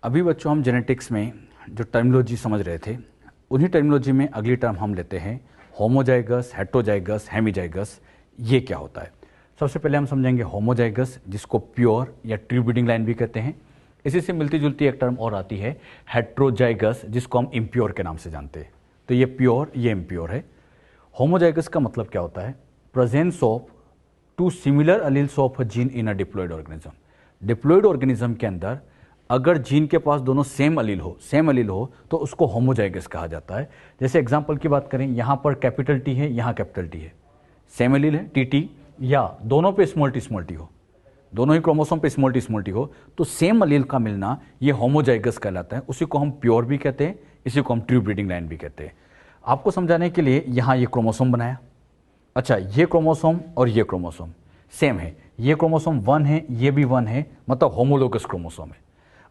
अभी बच्चों हम जेनेटिक्स में जो टर्मिनोलॉजी समझ रहे थे, उन्हीं टर्मिनोलॉजी में अगली टर्म हम लेते हैं होमोजाइगस, हेटेरोजाइगस, हेमीजाइगस। ये क्या होता है? सबसे पहले हम समझेंगे होमोजाइगस, जिसको प्योर या ट्रू ब्रीडिंग लाइन भी कहते हैं। इसी से मिलती जुलती एक टर्म और आती है हेटेरोजाइगस, जिसको हम इम्प्योर के नाम से जानते हैं। तो ये प्योर, ये इम्प्योर है। होमोजाइगस का मतलब क्या होता है? Presence of two similar alleles of a gene in a diploid organism. Diploid organism के अंदर अगर जीन के पास दोनों सेम अलील हो तो उसको होमोजाइगस कहा जाता है। जैसे एग्जांपल की बात करें, यहाँ पर कैपिटल टी है, यहाँ कैपिटल टी है, सेम अलील है टी, या दोनों पे स्मॉल टी हो, दोनों ही क्रोमोसोम पे स्मॉल टी हो, तो सेम अलील का मिलना ये होमोजाइगस कहलाता है। उसी को हम प्योर भी कहते हैं, इसी को हम ट्रू ब्रीडिंग लाइन भी कहते हैं। आपको समझाने के लिए यहाँ ये क्रोमोसोम बनाया। अच्छा, ये क्रोमोसोम और ये क्रोमोसोम सेम है, ये क्रोमोसोम 1 है, ये भी 1 है, मतलब होमोलोगस क्रोमोसोम है।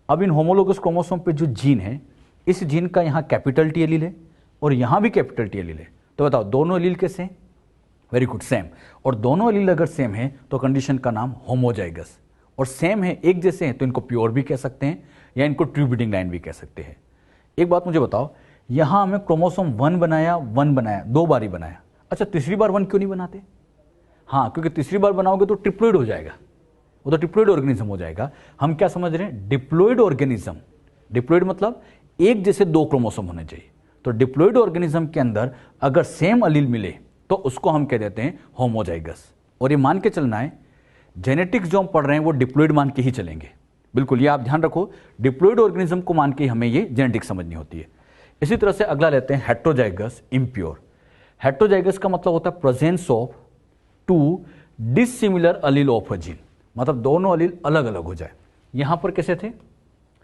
अब इन होमोलोगस क्रोमोसोम पे जो जीन है, इस जीन का यहाँ कैपिटल टी एलील है और यहाँ भी कैपिटल टी एलील है। तो बताओ दोनों एलील कैसे हैं? Very good, same. और दोनों एलील अगर सेम है तो कंडीशन का नाम होमोजाइगस। और सेम है, एक जैसे हैं, तो इनको प्योर भी कह सकते हैं या इनको ट्रू ब्रीडिंग लाइन भी कह सकते हैं। एक बात मुझे बताओ, यहाँ हमें क्रोमोसोम 1 बनाया, 2 बार ही बनाया। अच्छा, तीसरी बार 1 क्यों नहीं बनाते? हाँ, क्योंकि तीसरी बार बनाओगे तो ट्रिप्लोइड हो जाएगा, वो तो डिप्लॉयड ऑर्गेनिज्म हो जाएगा। हम क्या समझ रहे हैं? Diploid organism. डिप्लॉयड मतलब एक जैसे 2 क्रोमोसोम होने चाहिए। तो डिप्लॉयड ऑर्गेनिज्म के अंदर अगर सेम अलील मिले तो उसको हम कह देते हैं होमोजाइगस। और ये मान के चलना है, जेनेटिक्स जो हम पढ़ रहे हैं वो डिप्लॉयड मान के ही चलेंगे। बिल्कुल, ये आप ध्यान रखो, डिप्लॉयड ऑर्गेनिज्म को मान के हमें ये जेनेटिक्स समझनी होती है। इसी तरह से अगला लेते हैं हेटेरोजाइगस, इम्प्योर। हेटेरोजाइगस का मतलब होता है presence of 2 dissimilar Aleel of a gene, मतलब दोनों अलील अलग अलग हो जाए। यहां पर कैसे थे?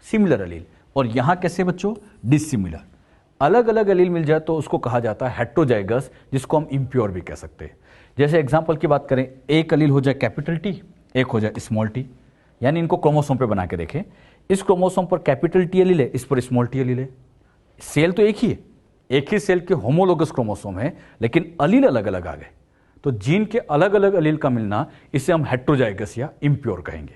सिमिलर अलील, और यहां कैसे बच्चों? डिसिमिलर। अलग अलग अलील मिल जाए तो उसको कहा जाता है हेटेरोजाइगस, जिसको हम इम्प्योर भी कह सकते हैं। जैसे एग्जांपल की बात करें, एक अलील हो जाए कैपिटल टी, एक हो जाए स्मॉल टी, यानी इनको क्रोमोसोम पे बना के देखें। इस क्रोमोसोम पर कैपिटल टी अलील है, इस पर स्मॉल टी अलील है। सेल तो एक ही है, एक ही सेल के होमोलोगस क्रोमोसोम है, लेकिन अलील अलग अलग आ गए। तो जीन के अलग अलग अलील का मिलना, इसे हम हेटेरोजाइगस या इम्प्योर कहेंगे।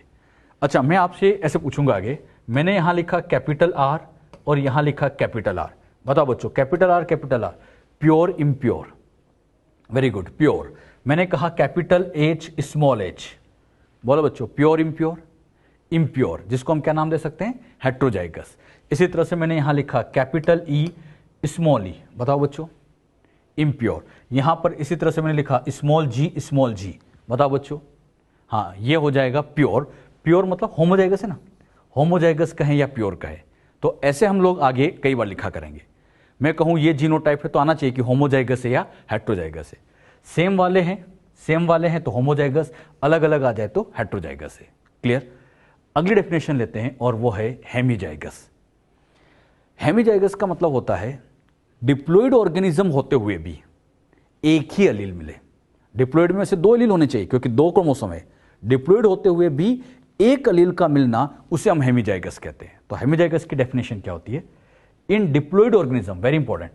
अच्छा, मैं आपसे ऐसे पूछूंगा आगे, मैंने यहां लिखा कैपिटल आर और यहां लिखा कैपिटल आर। बताओ बच्चों, capital R pure impure? Very good, pure. मैंने कहा कैपिटल एच स्मॉल एच, बोलो बच्चों, प्योर इम्प्योर? इम्प्योर, जिसको हम क्या नाम दे सकते हैं? हेटेरोजाइगस। इसी तरह से मैंने यहां लिखा कैपिटल ई स्मॉल ई, बताओ बच्चों, इम्प्योर। यहां पर इसी तरह से मैंने लिखा स्मॉल जी, बताओ बच्चों, हाँ, ये हो जाएगा प्योर। प्योर मतलब होमोजाइगस है ना, होमोजाइगस कहें या प्योर कहें। तो ऐसे हम लोग आगे कई बार लिखा करेंगे। मैं कहूं ये जीनोटाइप है तो आना चाहिए कि होमोजाइगस है या हेटेरोजाइगस है। सेम वाले हैं तो होमोजाइगस, अलग अलग आ जाए तो हेटेरोजाइगस है। क्लियर? अगली डेफिनेशन लेते हैं और वो है हेमीजाइगस। हेमीजाइगस का मतलब होता है डिप्लॉयड ऑर्गेनिज्म होते हुए भी एक ही अलील मिले। डिप्लॉयड में से 2 अलील होने चाहिए क्योंकि 2 क्रोमोसोम है। डिप्लॉयड होते हुए भी एक अलील का मिलना, उसे हम हेमीजाइगस कहते हैं। तो हेमीजाइगस की डेफिनेशन क्या होती है? In diploid organism, very important,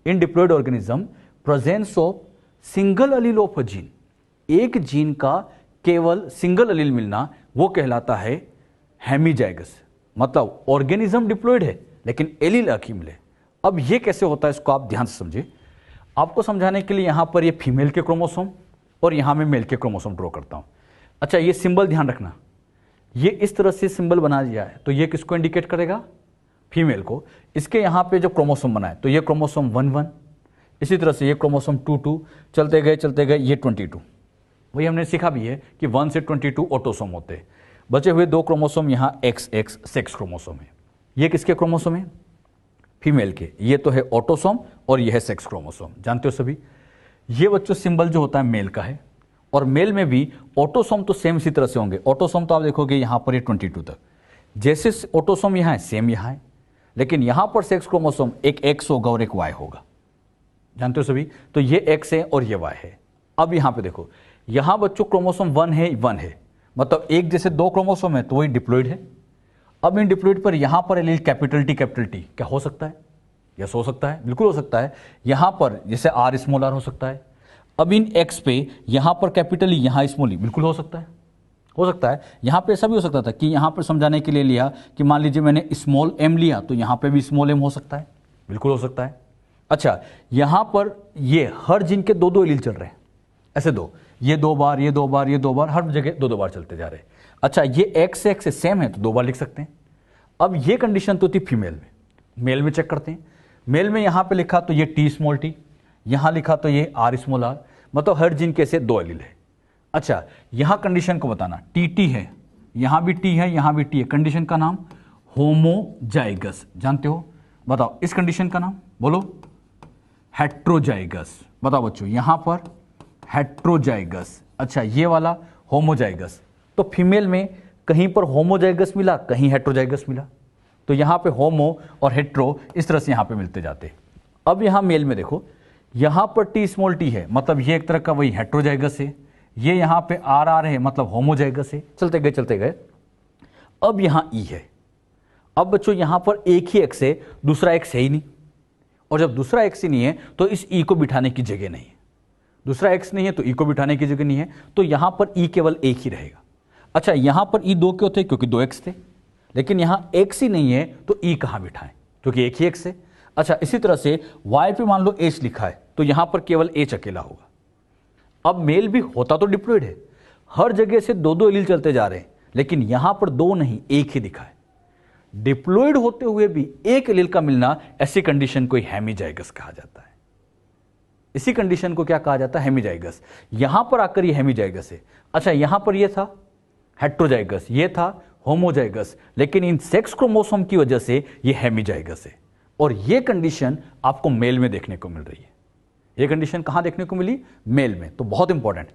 in diploid organism presence of single allele of a gene, एक जीन का केवल सिंगल अलील मिलना, वो कहलाता है हेमीजाइगस। मतलब ऑर्गेनिज्म डिप्लॉयड है लेकिन एलील एक ही मिले। अब ये कैसे होता है, इसको आप ध्यान से समझिए। आपको समझाने के लिए यहां पर ये फीमेल के क्रोमोसोम और यहां मैं मेल के क्रोमोसोम ड्रॉ करता हूं। अच्छा, ये सिंबल ध्यान रखना, ये इस तरह से सिंबल बना दिया है तो ये किसको इंडिकेट करेगा? फीमेल को। इसके यहां पे जो क्रोमोसोम बना है तो ये क्रोमोसोम 1, इसी तरह से ये क्रोमोसोम 2, चलते गए ये 22। वही हमने सीखा भी है कि 1 से 22 ऑटोसोम होते हैं। बचे हुए 2 क्रोमोसोम यहाँ XX सेक्स क्रोमोसोम है। ये किसके क्रोमोसोम है? फीमेल के। ये तो है ऑटोसोम और ये है सेक्स क्रोमोसोम, जानते हो सभी। ये बच्चों सिंबल जो होता है मेल का है, और मेल में भी ऑटोसोम तो सेम इसी तरह से होंगे। ऑटोसोम तो आप देखोगे यहां पर ये 22 तक, जैसे ऑटोसोम यहां है सेम यहां है, लेकिन यहां पर सेक्स क्रोमोसोम एक X होगा और एक Y होगा, जानते हो सभी। तो ये X है और ये Y है। अब यहां पे देखो, यहां बच्चों क्रोमोसोम 1 है, मतलब एक जैसे 2 क्रोमोसोम है तो वही डिप्लॉयड है। अब इन डिप्लॉयड पर यहां पर एलील कैपिटल टी क्या हो सकता है? यस, हो सकता है, बिल्कुल हो सकता है। यहां पर जैसे R स्मॉल r हो सकता है। अब इन X पे यहां पर कैपिटल ई, यहां स्मॉल ई, बिल्कुल हो सकता है। हो सकता है। यहाँ पे ऐसा भी हो सकता था कि यहाँ पर समझाने के लिए लिया कि मान लीजिए मैंने स्मॉल m लिया तो यहाँ पे भी स्मॉल m हो सकता है, बिल्कुल हो सकता है। अच्छा, यहाँ पर ये हर जीन के 2-2 एलील चल रहे हैं, ऐसे दो, ये 2 बार, ये 2 बार, ये 2 बार, हर जगह 2-2 बार चलते जा रहे हैं। अच्छा, ये x से x से सेम है तो 2 बार लिख सकते हैं। अब ये कंडीशन तो थी फीमेल में, मेल में चेक करते हैं। मेल में यहाँ पे लिखा तो ये टी स्मॉल टी, यहाँ लिखा तो ये आर स्मॉल आर, मतलब हर जीन के से 2 एलील है। अच्छा, यहाँ कंडीशन को बताना, टी टी है, यहाँ भी टी है, यहाँ भी टी है, कंडीशन का नाम होमोजाइगस, जानते हो? बताओ इस कंडीशन का नाम बोलो। हेट्रोजाइगस, बताओ बच्चों, यहाँ पर हेट्रोजाइगस। अच्छा, ये वाला होमोजाइगस। तो फीमेल में कहीं पर होमोजाइगस मिला, कहीं हेट्रोजाइगस मिला, तो यहाँ पे होमो और हेट्रो इस तरह से यहाँ पे मिलते जाते। अब यहाँ मेल में देखो, यहाँ पर टी स्मॉल टी है, मतलब ये एक तरह का वही हेट्रोजाइगस है, ये यहाँ पे आर आर है, मतलब होमोजाइगस है। चलते गए चलते गए, अब यहाँ ई है। अब बच्चों यहाँ पर एक ही एक्स है, दूसरा एक्स है ही नहीं, और जब दूसरा एक्स ही नहीं है तो इस ई को बिठाने की जगह नहीं है। दूसरा एक्स नहीं है तो ई को बिठाने की जगह नहीं है, तो यहाँ पर ई केवल एक ही रहेगा। अच्छा, यहाँ पर ई 2 क्यों थे? क्योंकि 2 एक्स थे, लेकिन यहाँ एक्स ही नहीं है तो ई कहाँ बिठाएं, क्योंकि एक ही एक्स है। अच्छा, इसी तरह से वाई पे मान लो एच लिखा है तो यहाँ पर केवल एच अकेला होगा। अब मेल भी होता तो डिप्लॉयड है, हर जगह से 2-2 एलील चलते जा रहे हैं, लेकिन यहां पर 2 नहीं, एक ही दिखा है। डिप्लॉयड होते हुए भी एक एलील का मिलना, ऐसी कंडीशन को हेमीजाइगस कहा जाता है। इसी कंडीशन को क्या कहा जाता है? हेमीजाइगस। यहां पर आकर ये हेमीजाइगस है। अच्छा, यहां पर ये था हेट्रोजाइगस, ये था होमोजाइगस, लेकिन इन सेक्स क्रोमोसोम की वजह से ये हेमीजाइगस है। और ये कंडीशन आपको मेल में देखने को मिल रही है। ये कंडीशन कहां देखने को मिली? मेल में। तो बहुत इंपॉर्टेंट,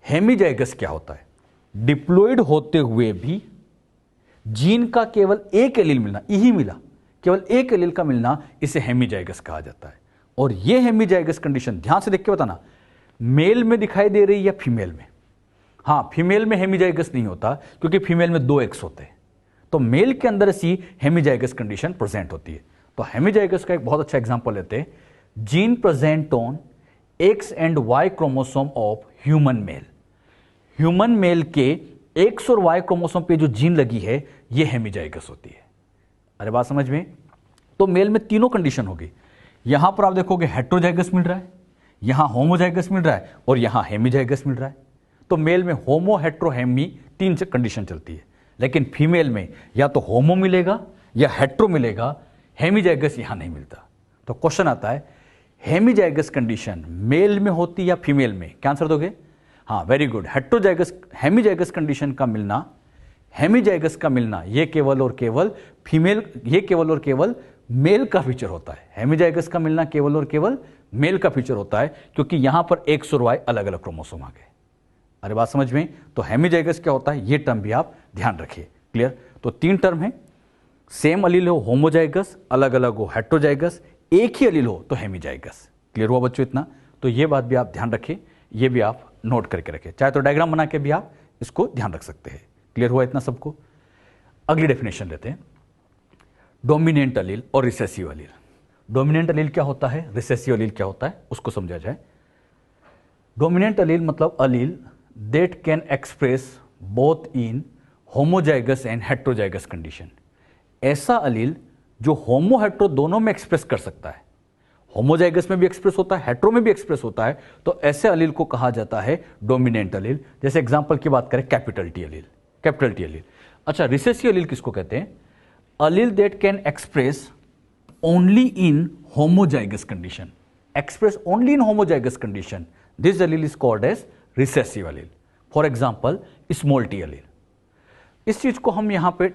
हेमीजाइगस क्या होता है? डिप्लॉयड होते हुए भी जीन का केवल एक एलील मिलना, यही मिला, केवल एक एलील का मिलना, इसे हेमीजाइगस कहा जाता है। और ये हेमीजाइगस कंडीशन ध्यान से देख के बताना, मेल में दिखाई दे रही है या फीमेल में? हाँ, फीमेल में हेमीजाइगस नहीं होता, क्योंकि फीमेल में 2 एक्स होते हैं, तो मेल के अंदर ऐसी हेमीजाइगस कंडीशन प्रेजेंट होती है। तो हेमीजाइगस का एक बहुत अच्छा एग्जांपल लेते हैं, gene present on X and Y chromosome of human male. Human male के एक्स और वाई क्रोमोसोम पे जो जीन लगी है, ये हेमीजाइगस होती है। अरे बात समझ में? तो मेल में तीनों कंडीशन होगी। यहां पर आप देखोगे हेट्रोजाइगस मिल रहा है, यहां होमोजाइगस मिल रहा है, और यहां हेमीजाइगस मिल रहा है। तो मेल में होमो, हेट्रो, हेमी 3 कंडीशन चलती है, लेकिन फीमेल में या तो होमो मिलेगा या हेट्रो मिलेगा, हेमीजाइगस यहां नहीं मिलता। तो क्वेश्चन आता है, हेमीजाइगस कंडीशन मेल में होती या फीमेल में? क्या आंसर दोगे? हाँ, very good. Heterozygous, hemizygous condition का मिलना, हेमीजाइगस का मिलना, ये केवल और केवल फीमेल, ये केवल और केवल मेल का फीचर होता है। हेमीजाइगस का मिलना केवल और केवल मेल का फीचर होता है, क्योंकि यहां पर एक्स और वाई अलग अलग क्रोमोसोम आ गए। अरे बात समझ में? तो हेमीजाइगस क्या होता है, ये टर्म भी आप ध्यान रखिए। क्लियर? तो 3 टर्म है, सेम अलील हो होमोजाइगस, अलग अलग हो हेट्रोजाइगस, एक ही अलील हो तो हेमीजाइगस। क्लियर हुआ बच्चों इतना? तो ये बात भी आप ध्यान रखें, ये भी आप नोट करके रखें, चाहे तो डायग्राम बना के भी आप इसको ध्यान रख सकते हैं। क्लियर हुआ इतना सबको? अगली डेफिनेशन लेते हैं, डोमिनेंट अलील और रिसेसिव अलील। डोमिनेंट अलील क्या होता है, रिसेसिव अलील क्या होता है, उसको समझा जाए। डोमिनेंट अलील मतलब allele that can express both in homozygous and heterozygous condition. ऐसा अलील जो होमो हेट्रो दोनों में एक्सप्रेस कर सकता है, होमोजाइगस में भी एक्सप्रेस होता है, हेट्रो में भी एक्सप्रेस होता है, तो ऐसे अलील को कहा जाता है डोमिनेंट अलील। जैसे एग्जांपल की बात करें, capital T allele, capital T allele. अच्छा, रिसेसिव अलील किसको कहते हैं? Allele that can express only in homozygous condition, express only in homozygous condition, this allele is called as recessive allele. For example small T allele. इस चीज को हम यहां पे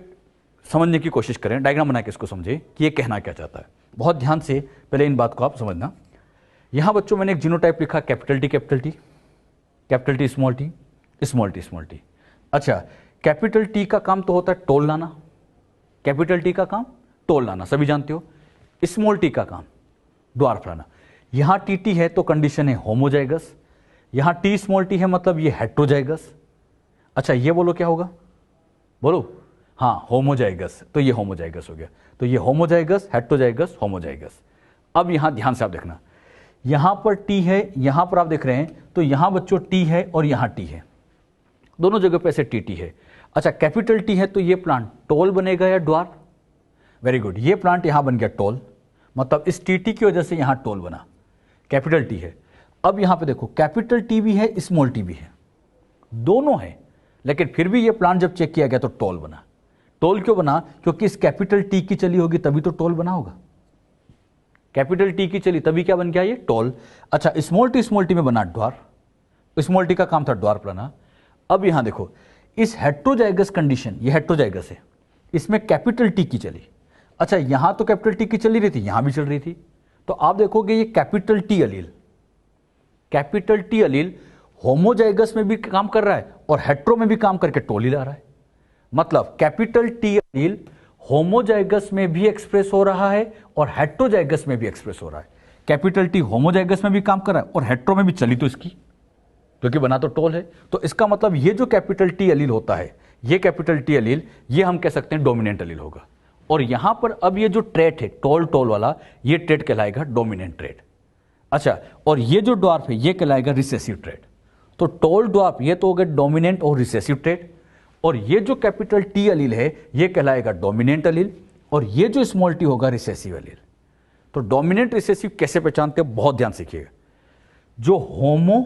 समझने की कोशिश करें, डायग्राम बना के इसको समझे कि ये कहना क्या चाहता है। बहुत ध्यान से पहले इन बात को आप समझना। यहां बच्चों मैंने एक जीनोटाइप लिखा, capital T capital T, capital T small T, small T small T. अच्छा, कैपिटल टी का काम तो होता है टोल लाना, कैपिटल टी का काम टोल लाना, सभी जानते हो। स्मॉल टी का काम ड्वार्फ लाना। यहां टी टी है तो कंडीशन है होमोजाइगस, यहां टी स्मॉल टी है मतलब ये हेट्रोजाइगस। अच्छा, ये बोलो क्या होगा, बोलो? हाँ, होमोजाइगस, तो ये होमोजाइगस हो गया। तो ये होमोजाइगस, हेट्रोजाइगस, होमोजाइगस। अब यहां ध्यान से आप देखना, यहां पर टी है, यहां पर आप देख रहे हैं, तो यहां बच्चों टी है और यहां टी है, दोनों जगह पे ऐसे टी है। अच्छा, कैपिटल टी है तो ये प्लांट टॉल बनेगा या ड्वार्फ? वेरी गुड, ये प्लांट यहां बन गया टॉल, मतलब इस टी की वजह से यहां टॉल बना, कैपिटल टी है। अब यहां पे देखो कैपिटल टी भी है, स्मॉल टी भी है, दोनों है, लेकिन फिर भी ये प्लांट जब चेक किया गया तो टॉल बना। टॉल क्यों बना? क्योंकि इस कैपिटल टी की चली होगी तभी तो टॉल बना होगा। कैपिटल टी की चली तभी क्या बन गया ये? टॉल। अच्छा, स्मॉल टी में बना ड्वार्फ। स्मॉल टी का काम था ड्वार्फ लाना। अब यहां देखो इस हेट्रोजाइगस कंडीशन, ये हेट्रोजाइगस है, इसमें कैपिटल टी की चली। अच्छा, यहां तो कैपिटल टी की चली रही थी, यहां भी चल रही थी, तो आप देखोगे ये कैपिटल टी अलील होमोजाइगस में भी काम कर रहा है और हेट्रो में भी काम करके टॉल ही ला रहा है। मतलब कैपिटल टी अलील होमोजाइगस में भी एक्सप्रेस हो रहा है और हेट्रोजाइगस में भी एक्सप्रेस हो रहा है। कैपिटल टी होमोजाइगस में भी काम कर रहा है और हेट्रो में भी चली तो इसकी, क्योंकि बना तो टॉल है। तो इसका मतलब ये जो कैपिटल टी अलील होता है, ये कैपिटल टी अलील, ये हम कह सकते हैं डोमिनेंट अलील होगा। और यहां पर अब ये जो ट्रेट है टॉल वाला, ये ट्रेट कहलाएगा डोमिनेंट ट्रेट। अच्छा, और ये जो ड्वार्फ है ये कहलाएगा रिसेसिव ट्रेट। तो टॉल ड्वार्फ ये तो हो गया डोमिनेंट और रिसेसिव ट्रेट, और ये जो कैपिटल टी अलील है ये कहलाएगा डोमिनेंट अलील, और ये जो स्मॉल टी होगा रिसेसिव अलील। तो डोमिनेंट रिसेसिव कैसे पहचानते हैं, बहुत ध्यान सीखिएगा। जो होमो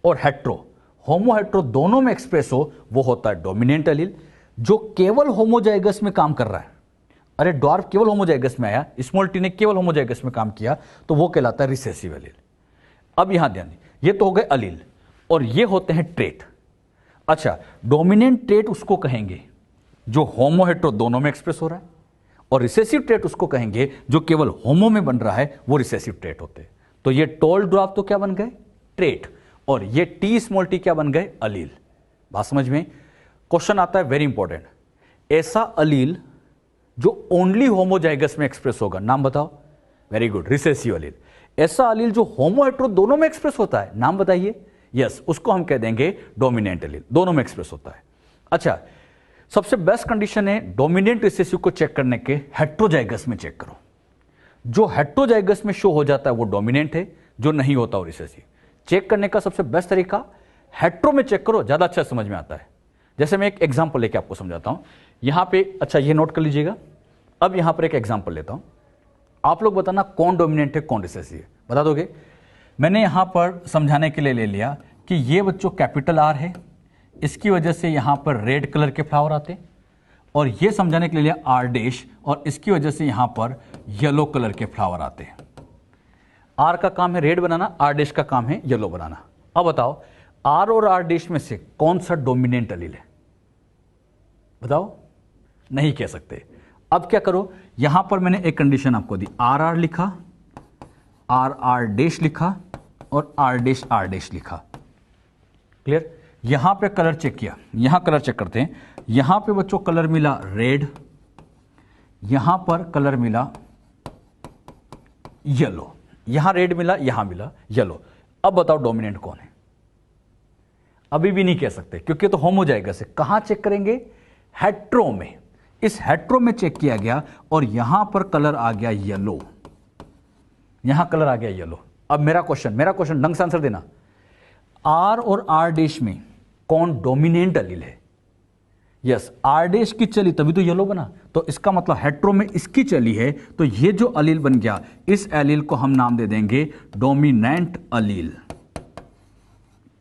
और हेट्रो दोनों में एक्सप्रेस हो वो होता है डोमिनेंट अलील। जो केवल होमोजाइगस में काम कर रहा है, अरे ड्वार्फ केवल होमोजाइगस में आया, स्मॉल टी ने केवल होमोजाइगस में काम किया, तो वो कहलाता है रिसेसिव अलील। अब यहां ध्यान दें, ये तो हो गए अलील और ये होते हैं ट्रेट। अच्छा, डोमिनेंट ट्रेट उसको कहेंगे जो होमो हेट्रो दोनों में एक्सप्रेस हो रहा है, और रिसेसिव ट्रेट उसको कहेंगे जो केवल होमो में बन रहा है, वो रिसेसिव ट्रेट होते हैं। तो ये टॉल ड्वार्फ तो क्या बन गए? ट्रेट, और ये टी स्मॉल टी क्या बन गए? अलील। बात समझ में? क्वेश्चन आता है वेरी इंपॉर्टेंट, ऐसा अलील जो ओनली होमोजाइगस में एक्सप्रेस होगा, नाम बताओ। वेरी गुड, रिसेसिव अलील। ऐसा अलील जो होमो हेट्रो दोनों में एक्सप्रेस होता है, नाम बताइए। यस, उसको हम कह देंगे डोमिनेंट अलील, दोनों में एक्सप्रेस होता है। अच्छा, सबसे बेस्ट कंडीशन है डोमिनेंट रिसेसिव को चेक करने के, हेट्रोजाइगस में चेक करो। जो हेट्रोजाइगस में शो हो जाता है वो डोमिनेंट है, जो नहीं होता वो रिसेसिव। चेक करने का सबसे बेस्ट तरीका हेट्रो में चेक करो, ज्यादा अच्छा समझ में आता है। जैसे मैं एक एग्जांपल लेके आपको समझाता हूं यहां पे। अच्छा, ये नोट कर लीजिएगा। अब यहां पर एक एग्जांपल लेता हूं, आप लोग बताना कौन डोमिनेंट है कौन रिसेसिव है, बता दोगे? मैंने यहां पर समझाने के लिए ले लिया कि ये बच्चों कैपिटल आर है, इसकी वजह से यहां पर रेड कलर के फ्लावर आते, और ये समझाने के लिए लिया आर डैश, और इसकी वजह से यहां पर येलो कलर के फ्लावर आते हैं। आर का काम है रेड बनाना, आर डैश का काम है येलो बनाना। अब बताओ आर और आर डैश में से कौन सा डोमिनेंट अलील है? बताओ, नहीं कह सकते। अब क्या करो, यहां पर मैंने एक कंडीशन आपको दी, आर आर लिखा, आर आर डैश लिखा, और आर डैश लिखा। क्लियर? यहां पे कलर चेक किया, यहां कलर चेक करते हैं। यहां पे बच्चों कलर मिला रेड, यहां पर कलर मिला येलो, यहां रेड मिला, यहां मिला येलो। अब बताओ डोमिनेंट कौन है? अभी भी नहीं कह सकते क्योंकि तो होमोजाइगस है। कहां चेक करेंगे? हेट्रो में। इस हेट्रो में चेक किया गया और यहां पर कलर आ गया येलो, यहां कलर आ गया येलो। अब मेरा क्वेश्चन ढंग से आंसर देना, आर और आर डैश में कौन डोमिनेंट अलील है? यस, आर डैश की चली तभी तो येलो बना, तो इसका मतलब हेट्रो में इसकी चली है, तो ये जो अलील बन गया, इस अलील को हम नाम दे देंगे डोमिनेंट अलील।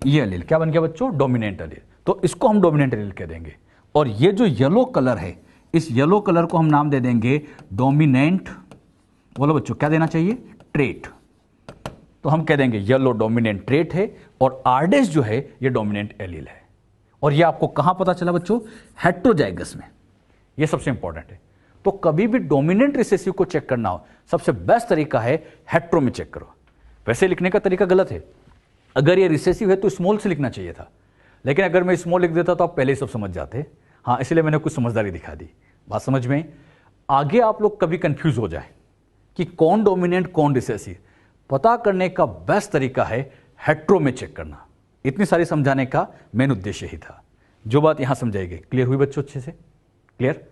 ये अलील क्या बन गया बच्चों? डोमिनेंट अलील। तो इसको हम डोमिनेंट अलील कह देंगे। और ये जो येलो कलर है, इस येलो कलर को हम नाम दे देंगे डोमिनेंट, बोलो बच्चों क्या देना चाहिए? ट्रेट। तो हम कह देंगे येलो डोमिनेंट ट्रेट है, और आर डैश जो है ये डोमिनेंट एलील है। और ये आपको कहां पता चला बच्चों? हेट्रोजाइगस में। ये सबसे इंपॉर्टेंट है। तो कभी भी डोमिनेंट रिसेसिव को चेक करना हो, सबसे बेस्ट तरीका है हेट्रो में चेक करो। वैसे लिखने का तरीका गलत है, अगर ये रिसेसिव है तो स्मॉल से लिखना चाहिए था, लेकिन अगर मैं स्मॉल लिख देता तो आप पहले ही सब समझ जाते। हाँ, इसलिए मैंने कुछ समझदारी दिखा दी। बात समझ में? आगे आप लोग कभी कंफ्यूज हो जाए कि कौन डोमिनेंट कौन रिसेसिव, पता करने का बेस्ट तरीका है हेट्रो में चेक करना। इतनी सारी समझाने का मेन उद्देश्य ही था। जो बात यहां समझाएगी, क्लियर हुई बच्चों? अच्छे से क्लियर?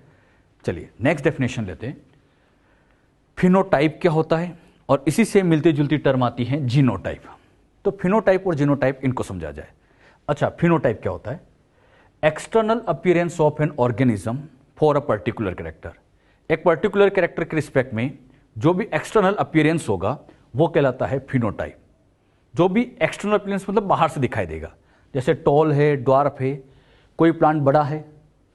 चलिए नेक्स्ट डेफिनेशन लेते हैं। फिनोटाइप क्या होता है, और इसी से मिलती जुलती टर्म आती है जीनोटाइप। तो फिनोटाइप और जीनोटाइप इनको समझा जाए। अच्छा, फिनोटाइप क्या होता है? External appearance of an organism for a particular character. एक पर्टिकुलर कैरेक्टर के रिस्पेक्ट में जो भी एक्सटर्नल अपीयरेंस होगा वो कहलाता है फिनोटाइप। जो भी एक्सटर्नल अपीयरेंस मतलब बाहर से दिखाई देगा, जैसे टॉल है, ड्वार्फ है, कोई प्लांट बड़ा है,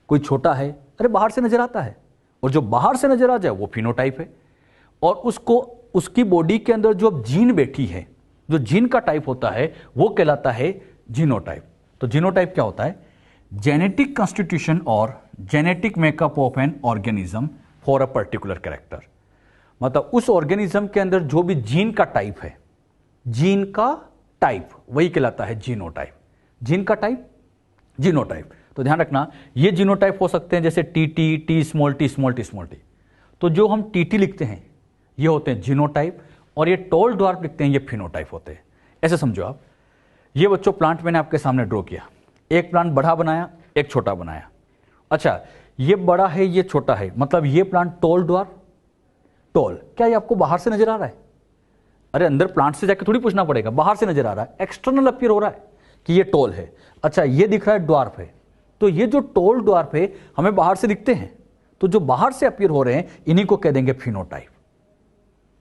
कोई छोटा है, अरे बाहर से नजर आता है, और जो बाहर से नजर आ जाए वो फिनोटाइप है। और उसको उसकी बॉडी के अंदर जो जीन बैठी है, जो जीन का टाइप होता है वो कहलाता है जीनोटाइप। तो जीनोटाइप क्या होता है? जेनेटिक कॉन्स्टिट्यूशन और genetic makeup of an organism for a particular character. मतलब उस ऑर्गेनिज्म के अंदर जो भी जीन का टाइप है, जीन का टाइप वही कहलाता है जीनोटाइप। जीन का टाइप जीनोटाइप। तो ध्यान रखना, ये जीनोटाइप हो सकते हैं जैसे T, T small T small T small T. तो जो हम टी लिखते हैं ये होते हैं जीनोटाइप, और ये टॉल ड्वार्फ लिखते हैं ये फिनोटाइप होते हैं। ऐसे समझो आप, ये बच्चों प्लांट मैंने आपके सामने ड्रॉ किया, एक प्लांट बड़ा बनाया, एक छोटा बनाया। अच्छा, ये बड़ा है, ये छोटा है, मतलब ये प्लांट टॉल ड्वार्फ टॉल। क्या ये आपको बाहर से नजर आ रहा है? अरे अंदर प्लांट से जाकर थोड़ी पूछना पड़ेगा, बाहर से नजर आ रहा है, एक्सटर्नल अपीयर हो रहा है कि ये टॉल है। अच्छा, ये दिख रहा है ड्वार्फ है, तो ये जो टॉल ड्वार्फ है हमें बाहर से दिखते हैं, तो जो बाहर से अपीयर हो रहे हैं इन्हीं को कह देंगे फिनोटाइप।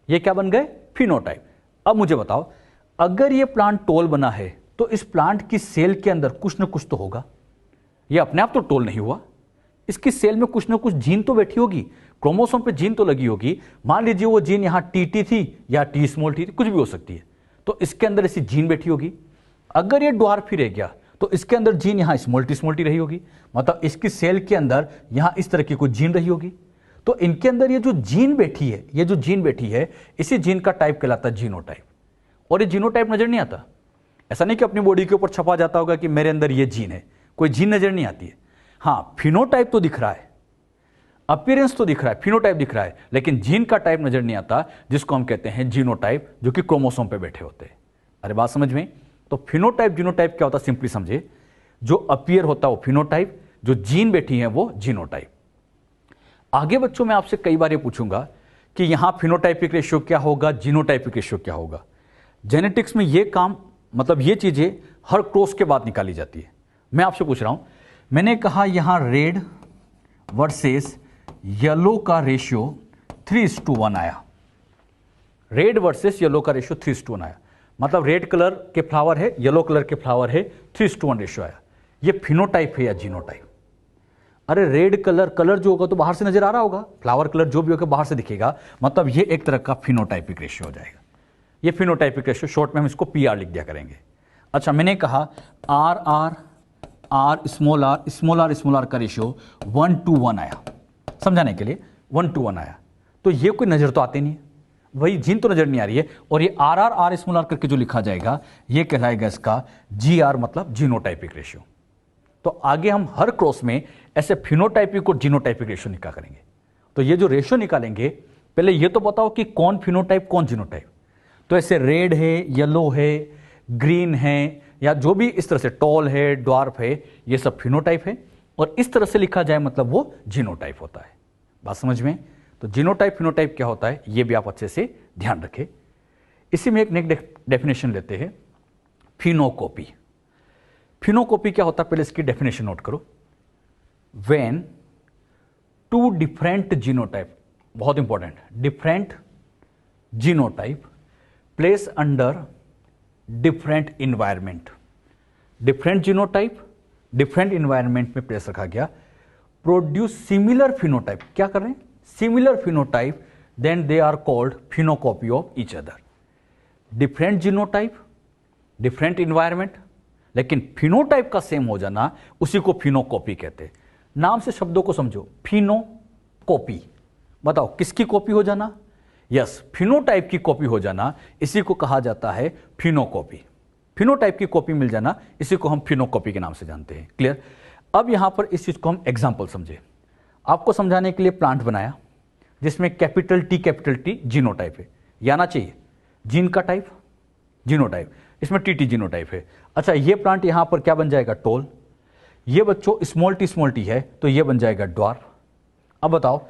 ये क्या बन गए? फिनोटाइप। अब मुझे बताओ, अगर ये प्लांट टॉल बना है तो इस प्लांट की सेल के अंदर कुछ ना कुछ तो होगा। ये अपने आप तो टॉल नहीं हुआ, इसकी सेल में कुछ ना कुछ जीन तो बैठी होगी, क्रोमोसोम पे जीन तो लगी होगी। मान लीजिए वो जीन यहां टी थी या टी स्मॉल टी थी, कुछ भी हो सकती है, तो इसके अंदर ऐसी जीन बैठी होगी। अगर ये ड्वार्फ ही रह गया तो इसके अंदर जीन यहां स्मॉल टी रही होगी, मतलब इसकी सेल के अंदर यहां इस तरह की कोई जीन रही होगी। तो इनके अंदर ये जो जीन बैठी है, ये जो जीन बैठी है, इसी जीन का टाइप कहलाता है जीनोटाइप। और ये जीनोटाइप नजर नहीं आता। ऐसा नहीं कि अपनी बॉडी के ऊपर छपा जाता होगा कि मेरे अंदर ये जीन है, कोई जीन नजर नहीं आती है। हाँ, फिनोटाइप तो दिख रहा है, अपीयरेंस तो दिख रहा है, फिनोटाइप दिख रहा है, लेकिन जीन का टाइप नजर नहीं आता, जिसको हम कहते हैं जीनोटाइप, जो कि क्रोमोसोम पे बैठे होते हैं। अरे बात समझ में? तो फिनोटाइप जीनोटाइप क्या होता है सिंपली समझे, जो अपीयर होता है वो फिनोटाइप, जो जीन बैठी है वो जीनोटाइप। आगे बच्चों मैं आपसे कई बार ये पूछूंगा कि यहां फिनोटाइपिक रेशियो क्या होगा, जीनोटाइपिक रेशियो क्या होगा। जेनेटिक्स में ये काम, मतलब ये चीजें हर क्रॉस के बाद निकाली जाती है। मैं आपसे पूछ रहा हूं, मैंने कहा यहां रेड वर्सेस येलो का रेशियो 3:1 आया। रेड वर्सेस येलो का रेशियो 3:1 आया, मतलब रेड कलर के फ्लावर है, येलो कलर के फ्लावर है, 3:1 रेशियो आया। ये फिनोटाइप है या जीनोटाइप? अरे रेड कलर जो होगा तो बाहर से नजर आ रहा होगा, फ्लावर कलर जो भी होगा बाहर से दिखेगा, मतलब ये एक तरह का फिनोटाइपिक रेशियो हो जाएगा। ये फिनोटाइपिक रेशियो, शॉर्ट में हम इसको PR लिख दिया करेंगे। अच्छा, मैंने कहा आर स्मॉल आर का रेशियो 1:1 आया, समझाने के लिए 1:1 आया। तो ये कोई नजर तो आते नहीं है, वही जीन तो नजर नहीं आ रही है, और ये आर स्मॉल आर करके जो लिखा जाएगा ये कहलाएगा इसका GR, मतलब जीनोटाइपिक रेशियो। तो आगे हम हर क्रॉस में ऐसे फिनोटाइपिक और जीनोटाइपिक रेशियो निकाल करेंगे। तो ये जो रेशियो निकालेंगे, पहले ये तो बताओ कि कौन फिनोटाइप कौन जीनोटाइप। तो ऐसे रेड है, येलो है, ग्रीन है, या जो भी इस तरह से टॉल है, ड्वार्फ है, ये सब फिनोटाइप है, और इस तरह से लिखा जाए मतलब वो जीनोटाइप होता है। बात समझ में? तो जीनोटाइप फिनोटाइप क्या होता है ये भी आप अच्छे से ध्यान रखें। इसी में एक नेक्स्ट डेफिनेशन लेते हैं, फिनोकॉपी। फिनोकॉपी क्या होता है पहले इसकी डेफिनेशन नोट करो। व्हेन टू डिफरेंट जीनोटाइप, बहुत important, different genotype place under different environment. Different genotype different environment में प्लेस रखा गया, प्रोड्यूस सिमिलर फिनोटाइप। क्या कर रहे हैं? Similar phenotype, then they are called phenocopy of each other. Different genotype, different environment, लेकिन phenotype का सेम हो जाना, उसी को फिनोकॉपी कहते हैं। नाम से शब्दों को समझो, फिनोकॉपी। बताओ किसकी कॉपी हो जाना? यस, फिनोटाइप की कॉपी हो जाना, इसी को कहा जाता है फिनोकॉपी। फिनोटाइप की कॉपी मिल जाना, इसी को हम फिनोकॉपी के नाम से जानते हैं। क्लियर? अब यहां पर इस चीज को हम एग्जाम्पल समझे। आपको समझाने के लिए प्लांट बनाया जिसमें कैपिटल टी जीनोटाइप है, ये आना चाहिए। जीन का टाइप जीनोटाइप, इसमें टी जीनोटाइप है। अच्छा, ये प्लांट यहां पर क्या बन जाएगा? टॉल। ये बच्चों स्मॉल टी है, तो ये बन जाएगा ड्वार्फ। अब बताओ,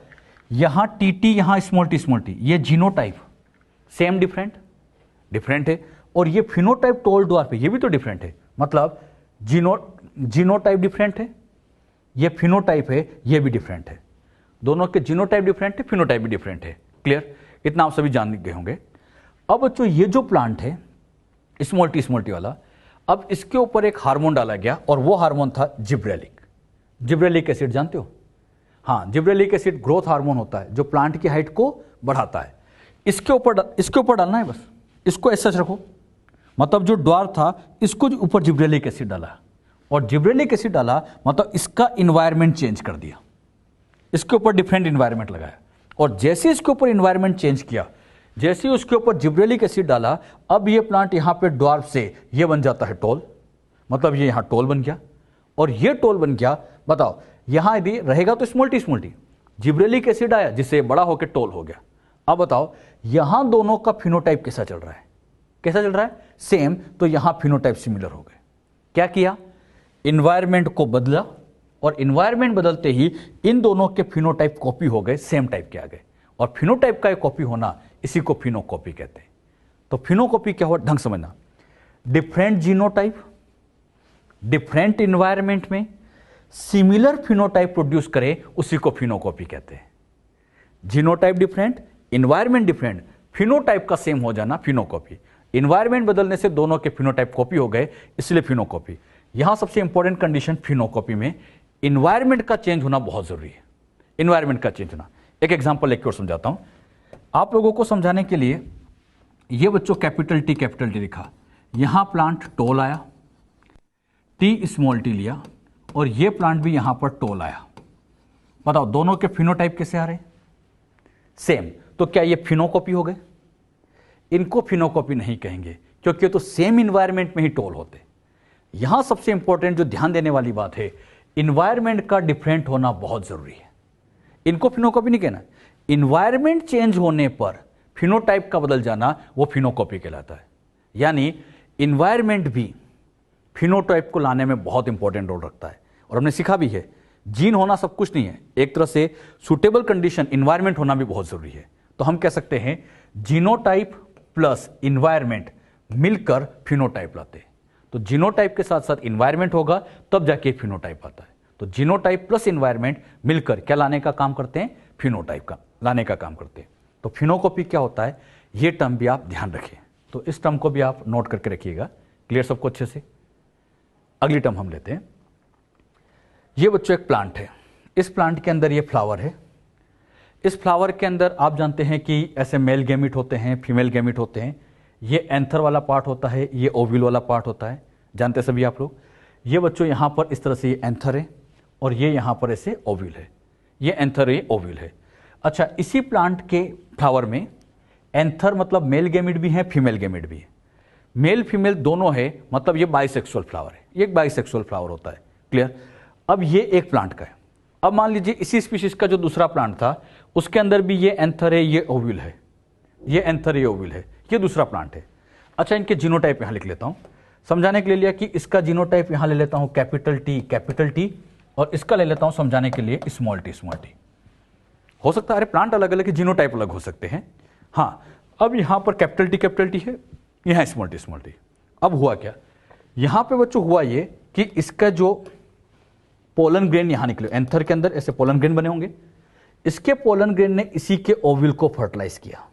यहां टी यहां स्मॉल टी, ये जीनोटाइप सेम डिफरेंट है, और ये फिनोटाइप टॉल ड्वार्फ है, ये भी तो डिफरेंट है, मतलब जीनोटाइप डिफरेंट है, ये फिनोटाइप है, ये भी डिफरेंट है। दोनों के जीनोटाइप डिफरेंट है, फिनोटाइप भी डिफरेंट है। क्लियर? इतना आप सभी जान गए होंगे। अब बच्चों ये जो प्लांट है स्मॉल टी वाला, अब इसके ऊपर एक हार्मोन डाला गया और वो हार्मोन था जिब्रेलिक। जिब्रेलिक एसिड जानते हो? हाँ, जिब्रेलिक एसिड ग्रोथ हार्मोन होता है जो प्लांट की हाइट को बढ़ाता है। इसके ऊपर डालना है बस, इसको ऐसा रखो। मतलब जो ड्वार्फ था इसको ऊपर जिब्रेलिक एसिड डाला, और जिब्रेलिक एसिड डाला मतलब इसका इन्वायरमेंट चेंज कर दिया, इसके ऊपर डिफरेंट इन्वायरमेंट लगाया। और जैसे इसके ऊपर इन्वायरमेंट चेंज किया, जैसे ही उसके ऊपर जिब्रेलिक एसिड डाला, अब ये प्लांट यहाँ पे ड्वार्फ से ये बन जाता है टॉल। मतलब ये यहाँ टॉल बन गया, और ये टॉल बन गया। बताओ यहाँ यदि रहेगा तो स्मॉल टी, जिब्रेलिक एसिड आया जिससे बड़ा होकर टॉल हो गया। अब बताओ यहां दोनों का फिनोटाइप कैसा चल रहा है? कैसा चल रहा है? सेम। तो यहां फिनोटाइप सिमिलर हो गए। क्या किया? इन्वायरमेंट को बदला, और इन्वायरमेंट बदलते ही इन दोनों के फिनोटाइप कॉपी हो गए, सेम टाइप के आ गए। और फिनोटाइप का कॉपी होना, इसी को फिनोकॉपी कहते हैं। तो फिनोकॉपी क्या हुआ ढंग समझना, डिफरेंट जीनोटाइप डिफरेंट इन्वायरमेंट में सिमिलर फिनोटाइप प्रोड्यूस करे, उसी को फिनोकॉपी कहते हैं। Genotype different, environment different, phenotype का सेम हो जाना फिनोकॉपी। इन्वायरमेंट बदलने से दोनों के फिनोटाइप कॉपी हो गए, इसलिए फिनोकॉपी। यहां सबसे इंपॉर्टेंट कंडीशन फिनोकॉपी में इन्वायरमेंट का चेंज होना बहुत जरूरी है। इन्वायरमेंट का चेंज होना, एक एग्जांपल लेकर और समझाता हूं आप लोगों को समझाने के लिए। ये बच्चों कैपिटल टी लिखा, यहां प्लांट टॉल आया, टी स्मॉल टी लिया, और ये प्लांट भी यहां पर टॉल आया। बताओ दोनों के फिनोटाइप कैसे आ रहे? सेम। तो क्या ये फिनोकॉपी हो गए? इनको फिनोकॉपी नहीं कहेंगे, क्योंकि तो सेम इन्वायरमेंट में ही टॉल होते। यहां सबसे इंपॉर्टेंट जो ध्यान देने वाली बात है, इन्वायरमेंट का डिफरेंट होना बहुत जरूरी है। इनको फिनोकॉपी नहीं कहना। इन्वायरमेंट चेंज होने पर फिनोटाइप का बदल जाना, वो फिनोकॉपी कहलाता है। यानी इन्वायरमेंट भी फिनोटाइप को लाने में बहुत इंपॉर्टेंट रोल रखता है। और हमने सीखा भी है, जीन होना सब कुछ नहीं है, एक तरह से सुटेबल कंडीशन इन्वायरमेंट होना भी बहुत जरूरी है। तो हम कह सकते हैं जीनोटाइप प्लस इन्वायरमेंट मिलकर फिनोटाइप लाते हैं। तो जीनोटाइप के साथ साथ इन्वायरमेंट होगा, तब जाके फिनोटाइप आता है। तो जीनोटाइप प्लस इन्वायरमेंट मिलकर क्या लाने का काम करते हैं? फिनोटाइप का लाने का काम करते हैं। तो फिनोकॉपी क्या होता है, ये टर्म भी आप ध्यान रखें। तो इस टर्म को भी आप नोट करके रखिएगा। क्लियर सबको अच्छे से? अगली टर्म हम लेते हैं। ये बच्चों एक प्लांट है, इस प्लांट के अंदर ये फ्लावर है। इस फ्लावर के अंदर आप जानते हैं कि ऐसे मेल गैमिट होते हैं, फीमेल गैमिट होते हैं। ये एंथर वाला पार्ट होता है, ये ओव्यूल वाला पार्ट होता है, जानते सभी आप लोग। ये बच्चों यहाँ पर इस तरह से ये एंथर है, और ये यहाँ पर ऐसे ओव्यूल है। ये एंथर है, ये ओव्यूल है। अच्छा, इसी प्लांट के फ्लावर में एंथर मतलब मेल गैमिट भी है, फीमेल गैमिट भी है। मेल फीमेल दोनों है, मतलब ये बाइसेक्सुअल फ्लावर है। ये एक बाइसेक्सुअल फ्लावर होता है। क्लियर? अब ये एक प्लांट का है। अब मान लीजिए इसी स्पीशीज का जो दूसरा प्लांट था, उसके अंदर भी ये एंथर है, ये ओव्यूल है, ये एंथर, ये ओव्यूल है, ये दूसरा प्लांट है। अच्छा, इनके जीनोटाइप यहां लिख लेता हूं समझाने के लिए लिया कि इसका जीनोटाइप यहां ले लेता हूं कैपिटल टी, और इसका ले लेता हूं समझाने के लिए स्मॉल टी। हो सकता है अरे प्लांट अलग अलग है, जीनोटाइप अलग हो सकते हैं। हाँ, अब यहां पर कैपिटल टी है, यहां स्मॉल टी। अब हुआ क्या, यहां पे बच्चों हुआ ये कि इसका जो पोलन ग्रेन यहां निकले, एंथर के अंदर ऐसे पोलन ग्रेन बने होंगे, इसके पोलन ग्रेन ने इसी के ओव्यूल को फर्टिलाइज किया।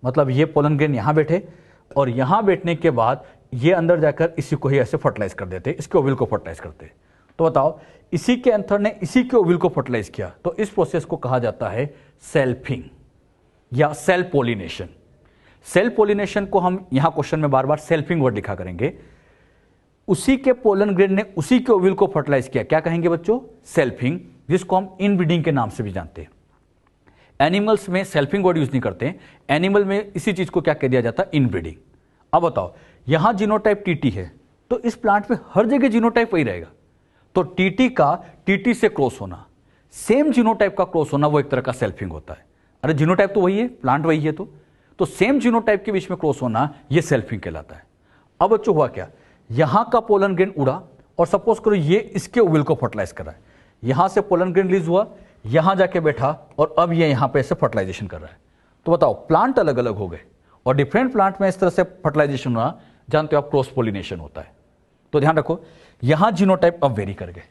मतलब ये पोलन ग्रेन यहां बैठे, और यहां बैठने के बाद ये अंदर जाकर इसी को ही ऐसे फर्टिलाइज कर देते, इसके ओव्यूल को फर्टिलाइज करते। तो बताओ, इसी के एंथर ने इसी के ओव्यूल को फर्टिलाइज किया, तो इस प्रोसेस को कहा जाता है सेल्फिंग या सेल पोलिनेशन। सेल पोलिनेशन को हम यहां क्वेश्चन में बार बार सेल्फिंग वर्ड लिखा करेंगे। उसी के पोलन ग्रेन ने उसी के ओव्यूल को फर्टिलाइज किया, क्या कहेंगे बच्चों? सेल्फिंग, जिसको हम इनब्रीडिंग के नाम से भी जानते हैं। एनिमल्स में सेल्फिंग वर्ड यूज नहीं करते, एनिमल में इसी चीज को क्या कह दिया जाता है? इनब्रीडिंग। अब बताओ, यहां जीनोटाइप टीटी है, तो इस प्लांट में हर जगह जीनोटाइप वही रहेगा। तो टीटी का टीटी से क्रॉस होना, सेम जीनोटाइप का क्रॉस होना, वो एक तरह का सेल्फिंग होता है। अरे जीनोटाइप तो वही है, प्लांट वही है, तो सेम जीनोटाइप के बीच में क्रॉस होना, ये सेल्फिंग कहलाता है। अब बच्चों हुआ क्या, यहां का पोलन ग्रेन उड़ा, और सपोज करो ये इसके ओव्यूल को फर्टिलाइज कर रहा है। यहां से पोलन ग्रेन रिलीज हुआ, यहां जाके बैठा, और अब ये यहां पे ऐसे फर्टिलाइजेशन कर रहा है। तो बताओ, प्लांट अलग अलग हो गए, और डिफरेंट प्लांट में इस तरह से फर्टिलाइजेशन हुआ, जानते हो आप क्रॉस पोलिनेशन होता है। तो ध्यान रखो, यहां जीनोटाइप अब वेरी कर गए,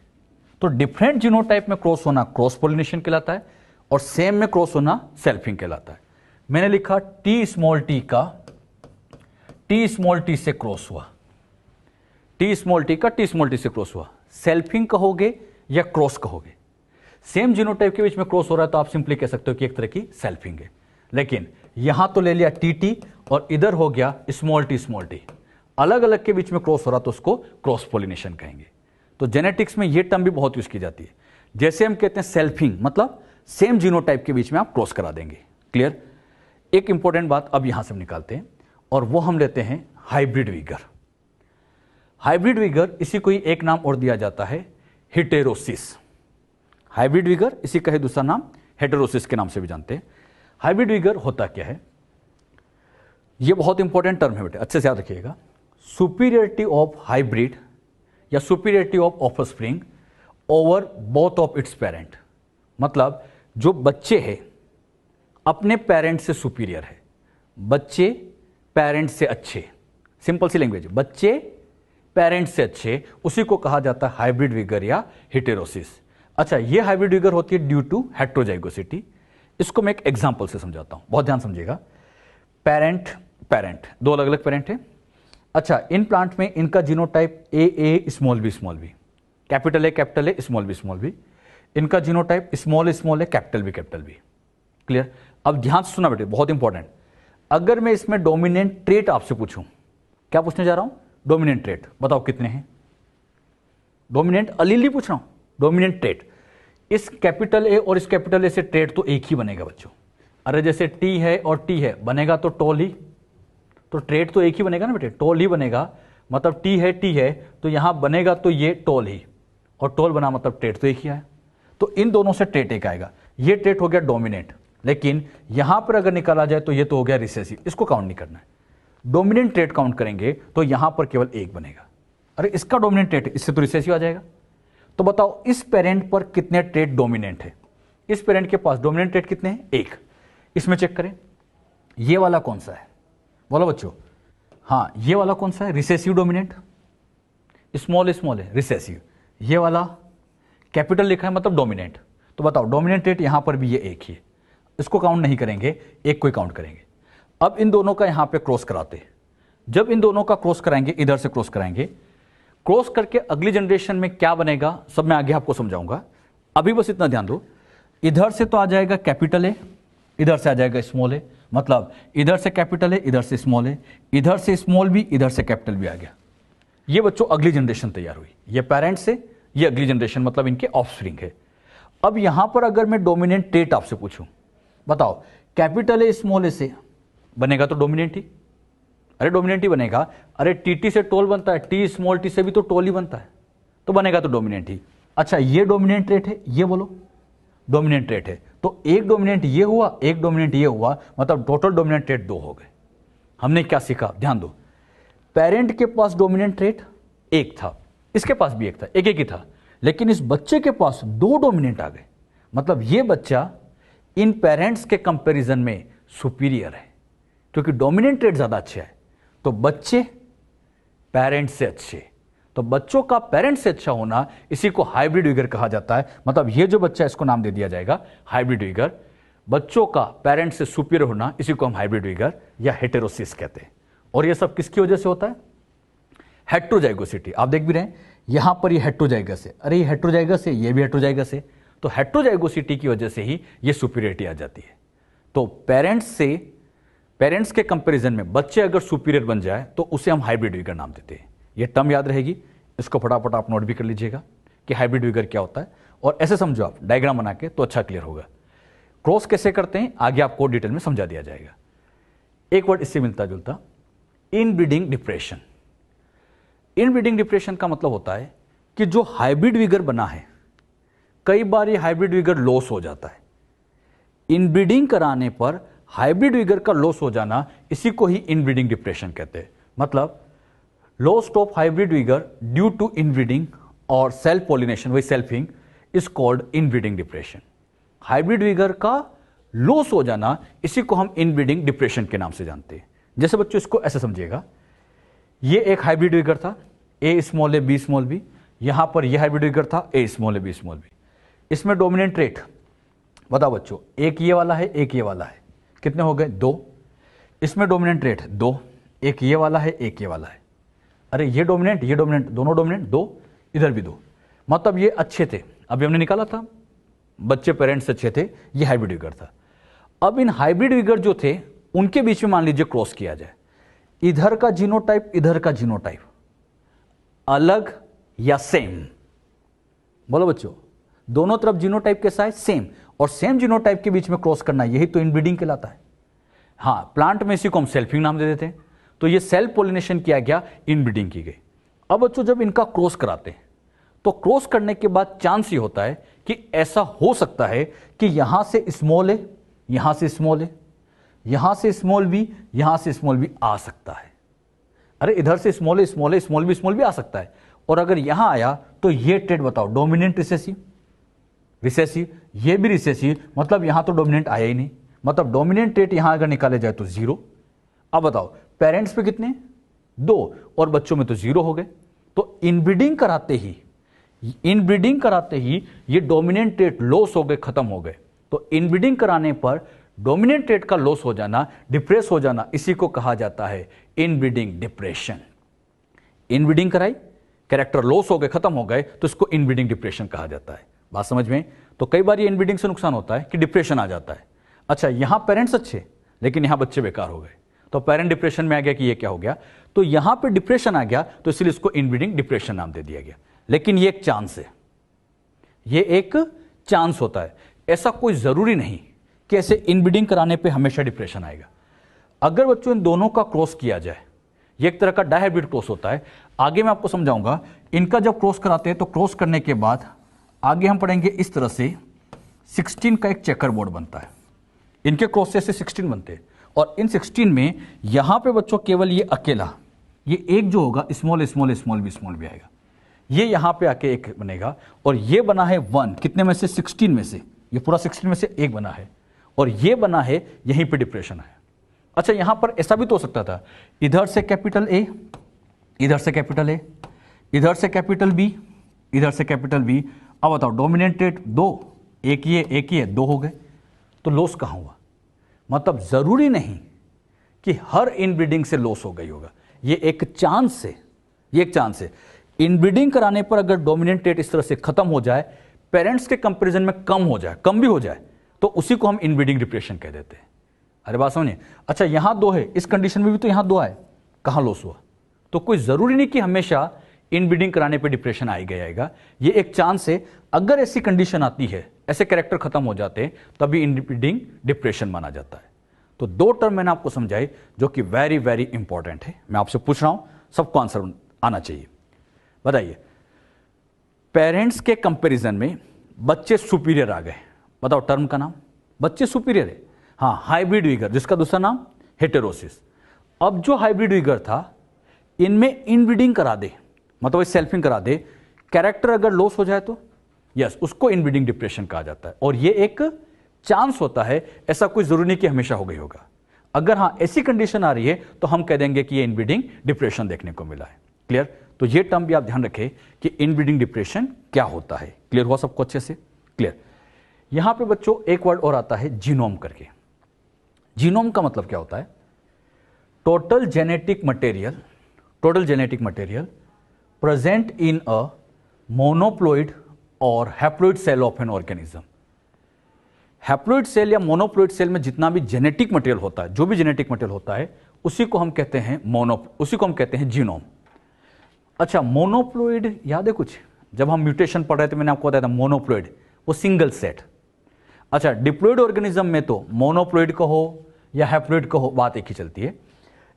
तो डिफरेंट जीनोटाइप में क्रॉस होना क्रॉस पोलिनेशन कहलाता है और सेम में क्रॉस होना सेल्फिंग कहलाता है। मैंने लिखा टी स्मॉल टी का टी स्मॉल टी से क्रॉस हुआ, टी स्मॉल टी का टी स्मॉल टी से क्रॉस हुआ, सेल्फिंग कहोगे या क्रॉस कहोगे। सेम जीनोटाइप के बीच में क्रॉस हो रहा है तो आप सिंपली कह सकते हो कि एक तरह की सेल्फिंग है। लेकिन यहां तो ले लिया टी टी और इधर हो गया स्मॉल टी, अलग अलग के बीच में क्रॉस हो रहा तो उसको क्रॉस पोलिनेशन कहेंगे। तो जेनेटिक्स में ये टर्म भी बहुत यूज की जाती है। जैसे हम कहते हैं सेल्फिंग, मतलब सेम जीनोटाइप के बीच में आप क्रॉस करा देंगे। क्लियर। एक इंपॉर्टेंट बात अब यहां से हम निकालते हैं और वो हम लेते हैं हाइब्रिड वीगर। हाइब्रिड वीगर, इसी को ही एक नाम और दिया जाता है हिटेरोसिस। हाइब्रिड वीगर इसी का ही दूसरा नाम हेटेरोसिस के नाम से भी जानते हैं। हाइब्रिड वीगर होता क्या है, यह बहुत इंपॉर्टेंट टर्म है बेटे, अच्छे से याद रखिएगा। सुपीरियरिटी ऑफ हाइब्रिड या superiority of offspring over both of its parent, मतलब जो बच्चे हैं अपने पेरेंट से सुपीरियर है, बच्चे पेरेंट से अच्छे, सिंपल सी लैंग्वेज, बच्चे पेरेंट से अच्छे, उसी को कहा जाता है हाइब्रिड वीगर या हिटेरोसिस। अच्छा, ये हाइब्रिड वीगर होती है ड्यू टू हेट्रोजाइगोसिटी। इसको मैं एक एग्जांपल से समझाता हूं, बहुत ध्यान समझिएगा। पेरेंट दो अलग अलग पेरेंट है। अच्छा, इन प्लांट में इनका genotype A small B, capital A small B. इनका जीनोटाइप स्मॉल है, कैपिटल बी। क्लियर। अब ध्यान से सुना बेटे, बहुत इंपॉर्टेंट। अगर मैं इसमें डोमिनेंट ट्रेट आपसे पूछूं, क्या पूछने जा रहा हूं, डोमिनेंट ट्रेट, बताओ कितने हैं। डोमिनेंट अलील नहीं पूछ रहा हूं, डोमिनेंट ट्रेट। इस कैपिटल ए और इस कैपिटल ए से ट्रेट तो एक ही बनेगा बच्चों। अरे जैसे टी है और टी है, बनेगा तो टॉल ही, तो ट्रेट तो एक ही बनेगा ना बेटे, टॉल ही बनेगा। मतलब टी है तो यहां बनेगा तो ये टॉल ही, और टॉल बना मतलब ट्रेट तो एक ही आया। तो इन दोनों से ट्रेट एक आएगा। ये ट्रेट हो गया डोमिनेंट, लेकिन यहां पर अगर निकाला जाए तो ये तो हो गया रिसेसिव, इसको काउंट नहीं करना है। डोमिनेंट ट्रेट काउंट करेंगे तो यहां पर केवल एक बनेगा। अरे इसका डोमिनेंट ट्रेट, इससे तो रिसेसिव आ जाएगा। तो बताओ इस पेरेंट पर कितने ट्रेट डोमिनेंट है। इस पेरेंट के पास डोमिनेंट ट्रेट कितने हैं, एक। इसमें चेक करें, ये वाला कौन सा है, बोलो बच्चों। हाँ, ये वाला कौन सा है, रिसेसिव डोमिनेंट, स्मॉल है रिसेसिव। ये वाला कैपिटल लिखा है मतलब डोमिनेंट। तो बताओ डोमिनेंट ट्रेट यहां पर भी ये एक ही है, इसको काउंट नहीं करेंगे, एक को ही काउंट करेंगे। अब इन दोनों का यहां पे क्रॉस कराते हैं। जब इन दोनों का क्रॉस कराएंगे, इधर से क्रॉस कराएंगे, क्रॉस करके अगली जनरेशन में क्या बनेगा सब मैं आगे आपको समझाऊंगा। अभी बस इतना ध्यान दो, इधर से तो आ जाएगा कैपिटल ए, इधर से आ जाएगा स्मॉल ए, मतलब इधर से कैपिटल ए, इधर से स्मॉल ए, इधर से स्मॉल बी, इधर से कैपिटल बी आ गया। ये बच्चों अगली जनरेशन तैयार हुई। ये पेरेंट से ये अगली जनरेशन, मतलब इनके ऑफस्प्रिंग है। अब यहां पर अगर मैं डोमिनेंट ट्रेट आपसे पूछूं, बताओ कैपिटल ए स्मॉल ए से बनेगा तो डोमिनेंट ही, अरे डोमिनेंट ही बनेगा। अरे टी से टोल बनता है, टी स्मॉल टी से भी तो टोल ही बनता है, तो बनेगा तो डोमिनेंट ही। अच्छा, ये डोमिनेंट ट्रेट है, ये बोलो डोमिनेंट ट्रेट है, तो एक डोमिनेंट ये हुआ, एक डोमिनेंट ये हुआ, मतलब टोटल डोमिनेंट ट्रेट दो हो गए। हमने क्या सीखा, ध्यान दो। पेरेंट के पास डोमिनेंट ट्रेट एक था, इसके पास भी एक था, एक ही था, लेकिन इस बच्चे के पास दो डोमिनेंट आ गए। मतलब ये बच्चा इन पेरेंट्स के कंपैरिजन में सुपीरियर है, क्योंकि डोमिनेंट ट्रेट ज्यादा अच्छे है। तो बच्चे पेरेंट्स से अच्छे, तो बच्चों का पेरेंट्स से अच्छा होना, इसी को हाइब्रिड वीगर कहा जाता है। मतलब ये जो बच्चा, इसको नाम दे दिया जाएगा हाइब्रिड वीगर। बच्चों का पेरेंट्स से सुपीरियर होना, इसी को हम हाइब्रिड वीगर या हेटेरोसिस कहते हैं। और ये सब किसकी वजह से होता है, हेट्रोजाइगोसिटी। आप देख भी रहे हैं यहां पर ये हेट्रोजाइगस है, अरे ये हेट्रोजाइगस है, ये भी हेट्रोजाइगस है, तो हेट्रोजाइगोसिटी की वजह से ही ये सुपीरियरिटी आ जाती है। तो पेरेंट्स के कंपैरिजन में बच्चे अगर सुपीरियर बन जाए तो उसे हम हाइब्रिड वीगर नाम देते हैं। ये टर्म याद रहेगी, इसको फटाफट आप नोट भी कर लीजिएगा कि हाइब्रिड वीगर क्या होता है। और ऐसे समझो आप डायग्राम बना के, तो अच्छा क्लियर होगा। क्रॉस कैसे करते हैं आगे आपको डिटेल में समझा दिया जाएगा। एक वर्ड इससे मिलता जुलता, इनब्रीडिंग डिप्रेशन। इनब्रीडिंग डिप्रेशन का मतलब होता है कि जो हाइब्रिड वीगर बना है, कई बार ये हाइब्रिड वीगर लॉस हो जाता है। इनब्रीडिंग कराने पर हाइब्रिड वीगर का लॉस हो जाना, इसी को ही इनब्रीडिंग डिप्रेशन कहते हैं। मतलब loss of hybrid vigour due to inbreeding और सेल्फ पॉलिनेशन, वही selfing, is called inbreeding depression. Hybrid vigour का लॉस हो जाना, इसी को हम इनब्रीडिंग डिप्रेशन के नाम से जानते हैं। जैसे बच्चों इसको ऐसे समझिएगा, ये एक हाइब्रिड वीगर था, A small A B small B, यहां पर यह हाइब्रिड विगर था A small A B small B. इसमें डोमिनेंट ट्रेट बताओ बच्चों, एक ये वाला है एक ये वाला है, कितने हो गए 2। इसमें डोमिनेंट ट्रेट 2, एक ये वाला है एक ये वाला है। अरे ये डोमिनेंट दोनों डोमिनेंट 2, इधर भी 2, मतलब ये अच्छे थे। अभी हमने निकाला था बच्चे पेरेंट्स अच्छे थे, ये हाइब्रिड विगर था। अब इन हाइब्रिड विगर जो थे उनके बीच में मान लीजिए क्रॉस किया जाए, इधर का जीनोटाइप इधर का जीनोटाइप अलग या सेम, बोलो बच्चों, दोनों तरफ जीनोटाइप कैसा है सेम, और सेम जीनोटाइप के बीच में क्रॉस करना यही तो इनब्रीडिंग कहलाता है। हाँ, प्लांट में इसी को हम सेल्फिंग नाम दे देते हैं। तो ये सेल्फ पोलिनेशन किया गया, इनब्रीडिंग की गई। अब बच्चों जब इनका क्रॉस कराते हैं तो क्रॉस करने के बाद चांस ये होता है कि ऐसा हो सकता है कि यहां से स्मॉल ए, यहां से स्मॉल ए, यहां से स्मॉल बी, यहां से स्मॉल बी आ सकता है। अरे इधर से स्मॉल ए स्मॉल ए स्मॉल बी आ सकता है। और अगर यहां आया तो ये ट्रेड बताओ, डोमिनेंट रिसेसिव, रिसेसिव, ये भी रिसेसिव, मतलब यहां तो डोमिनेंट आया ही नहीं, मतलब डोमिनेंट ट्रेट यहां अगर निकाले जाए तो 0। अब बताओ पेरेंट्स पे कितने 2 और बच्चों में तो 0 हो गए। तो इनब्रीडिंग कराते ही ये डोमिनेंट ट्रेट लॉस हो गए, खत्म हो गए। तो इनब्रीडिंग कराने पर डोमिनेंट ट्रेट का लॉस हो जाना, डिप्रेस हो जाना, इसी को कहा जाता है इनब्रीडिंग डिप्रेशन। इनब्रीडिंग कराई, कैरेक्टर लॉस हो गए, खत्म हो गए, तो इसको इनब्रीडिंग डिप्रेशन कहा जाता है। बात समझ में? तो कई बार ये इनब्रीडिंग से नुकसान होता है कि डिप्रेशन आ जाता है। अच्छा, यहां पेरेंट्स अच्छे लेकिन यहां बच्चे बेकार हो गए, तो पेरेंट डिप्रेशन में आ गया कि ये क्या हो गया, तो यहां पे डिप्रेशन आ गया, तो इसलिए इसको इनब्रीडिंग डिप्रेशन नाम दे दिया गया। लेकिन ये एक चांस है, ये एक चांस होता है, ऐसा कोई जरूरी नहीं कि ऐसे इनब्रीडिंग कराने पे हमेशा डिप्रेशन आएगा। अगर बच्चों इन दोनों का क्रॉस किया जाए, ये एक तरह का डायहाइब्रिड क्रॉस होता है, आगे मैं आपको समझाऊंगा। इनका जब क्रॉस कराते हैं तो क्रॉस करने के बाद आगे हम पढ़ेंगे इस तरह से 16 का एक चेकर बोर्ड बनता है। इनके क्रॉस से 16 बनते हैं, और इन 16 में यहां पे बच्चों केवल ये अकेला, ये एक जो होगा स्मॉल स्मॉल बी आएगा, ये यहां पे आके एक बनेगा, और ये बना है 1, कितने में से 16 में से, ये पूरा 16 में से एक बना है, और ये बना है, यहीं पे डिप्रेशन है। अच्छा, यहां पर ऐसा भी तो हो सकता था, इधर से कैपिटल ए, इधर से कैपिटल ए, इधर से कैपिटल बी, इधर से कैपिटल बी। अब बताओ डोमिनेंट ट्रेट 2, एक ही है 2 हो गए, तो लॉस कहां हुआ? मतलब जरूरी नहीं कि हर इनब्रीडिंग से लॉस हो गई होगा, ये एक चांस है, ये एक चांस है। इनब्रीडिंग कराने पर अगर डोमिनेंट ट्रेट इस तरह से खत्म हो जाए, पेरेंट्स के कंपैरिजन में कम हो जाए, कम भी हो जाए, तो उसी को हम इनब्रीडिंग डिप्रेशन कह देते हैं। अरे बात समझिए। अच्छा, यहां 2 है, इस कंडीशन में भी तो यहां 2 आए, कहां लॉस हुआ? तो कोई जरूरी नहीं कि हमेशा इनब्रीडिंग कराने पे डिप्रेशन आएगा, ये एक चांस है। अगर ऐसी कंडीशन आती है, ऐसे कैरेक्टर खत्म हो जाते हैं, तभी इनब्रीडिंग डिप्रेशन माना जाता है। तो 2 टर्म मैंने आपको समझाई जो कि वेरी वेरी इंपॉर्टेंट है। मैं आपसे पूछ रहा हूं, सबको आंसर आना चाहिए। बताइए, पेरेंट्स के कंपैरिजन में बच्चे सुपीरियर आ गए, बताओ टर्म का नाम, बच्चे सुपीरियर है। हाँ, हाइब्रिड विगर, जिसका दूसरा नाम हेटेरोसिस। अब जो हाइब्रिड विगर था, इनमें इनब्रीडिंग करा दे, मतलब सेल्फिंग करा दे, कैरेक्टर अगर लॉस हो जाए तो यस, उसको इनब्रीडिंग डिप्रेशन कहा जाता है। और ये एक चांस होता है, ऐसा कोई जरूरी नहीं कि हमेशा हो गई होगा। अगर हाँ ऐसी कंडीशन आ रही है तो हम कह देंगे कि ये इनब्रीडिंग डिप्रेशन देखने को मिला है। क्लियर? तो ये टर्म भी आप ध्यान रखें कि इनब्रीडिंग डिप्रेशन क्या होता है। क्लियर हुआ सबको अच्छे से? क्लियर। यहां पे बच्चों एक वर्ड और आता है जीनोम करके। जीनोम का मतलब क्या होता है? Total genetic material present in a monoploid और haploid cell of an organism. Haploid cell या मोनोप्लॉइड सेल में जितना भी जेनेटिक मटेरियल होता है, जो भी जेनेटिक मटेरियल होता है, उसी को हम कहते हैं जीनोम। अच्छा, मोनोप्लॉइड याद है कुछ? जब हम म्यूटेशन पढ़ रहे थे मैंने आपको बताया था मोनोप्लॉइड वो सिंगल सेट। अच्छा, डिप्लॉइड ऑर्गेनिज्म में तो मोनोप्लॉइड कहो या हैप्लॉइड कहो, बात एक ही चलती है।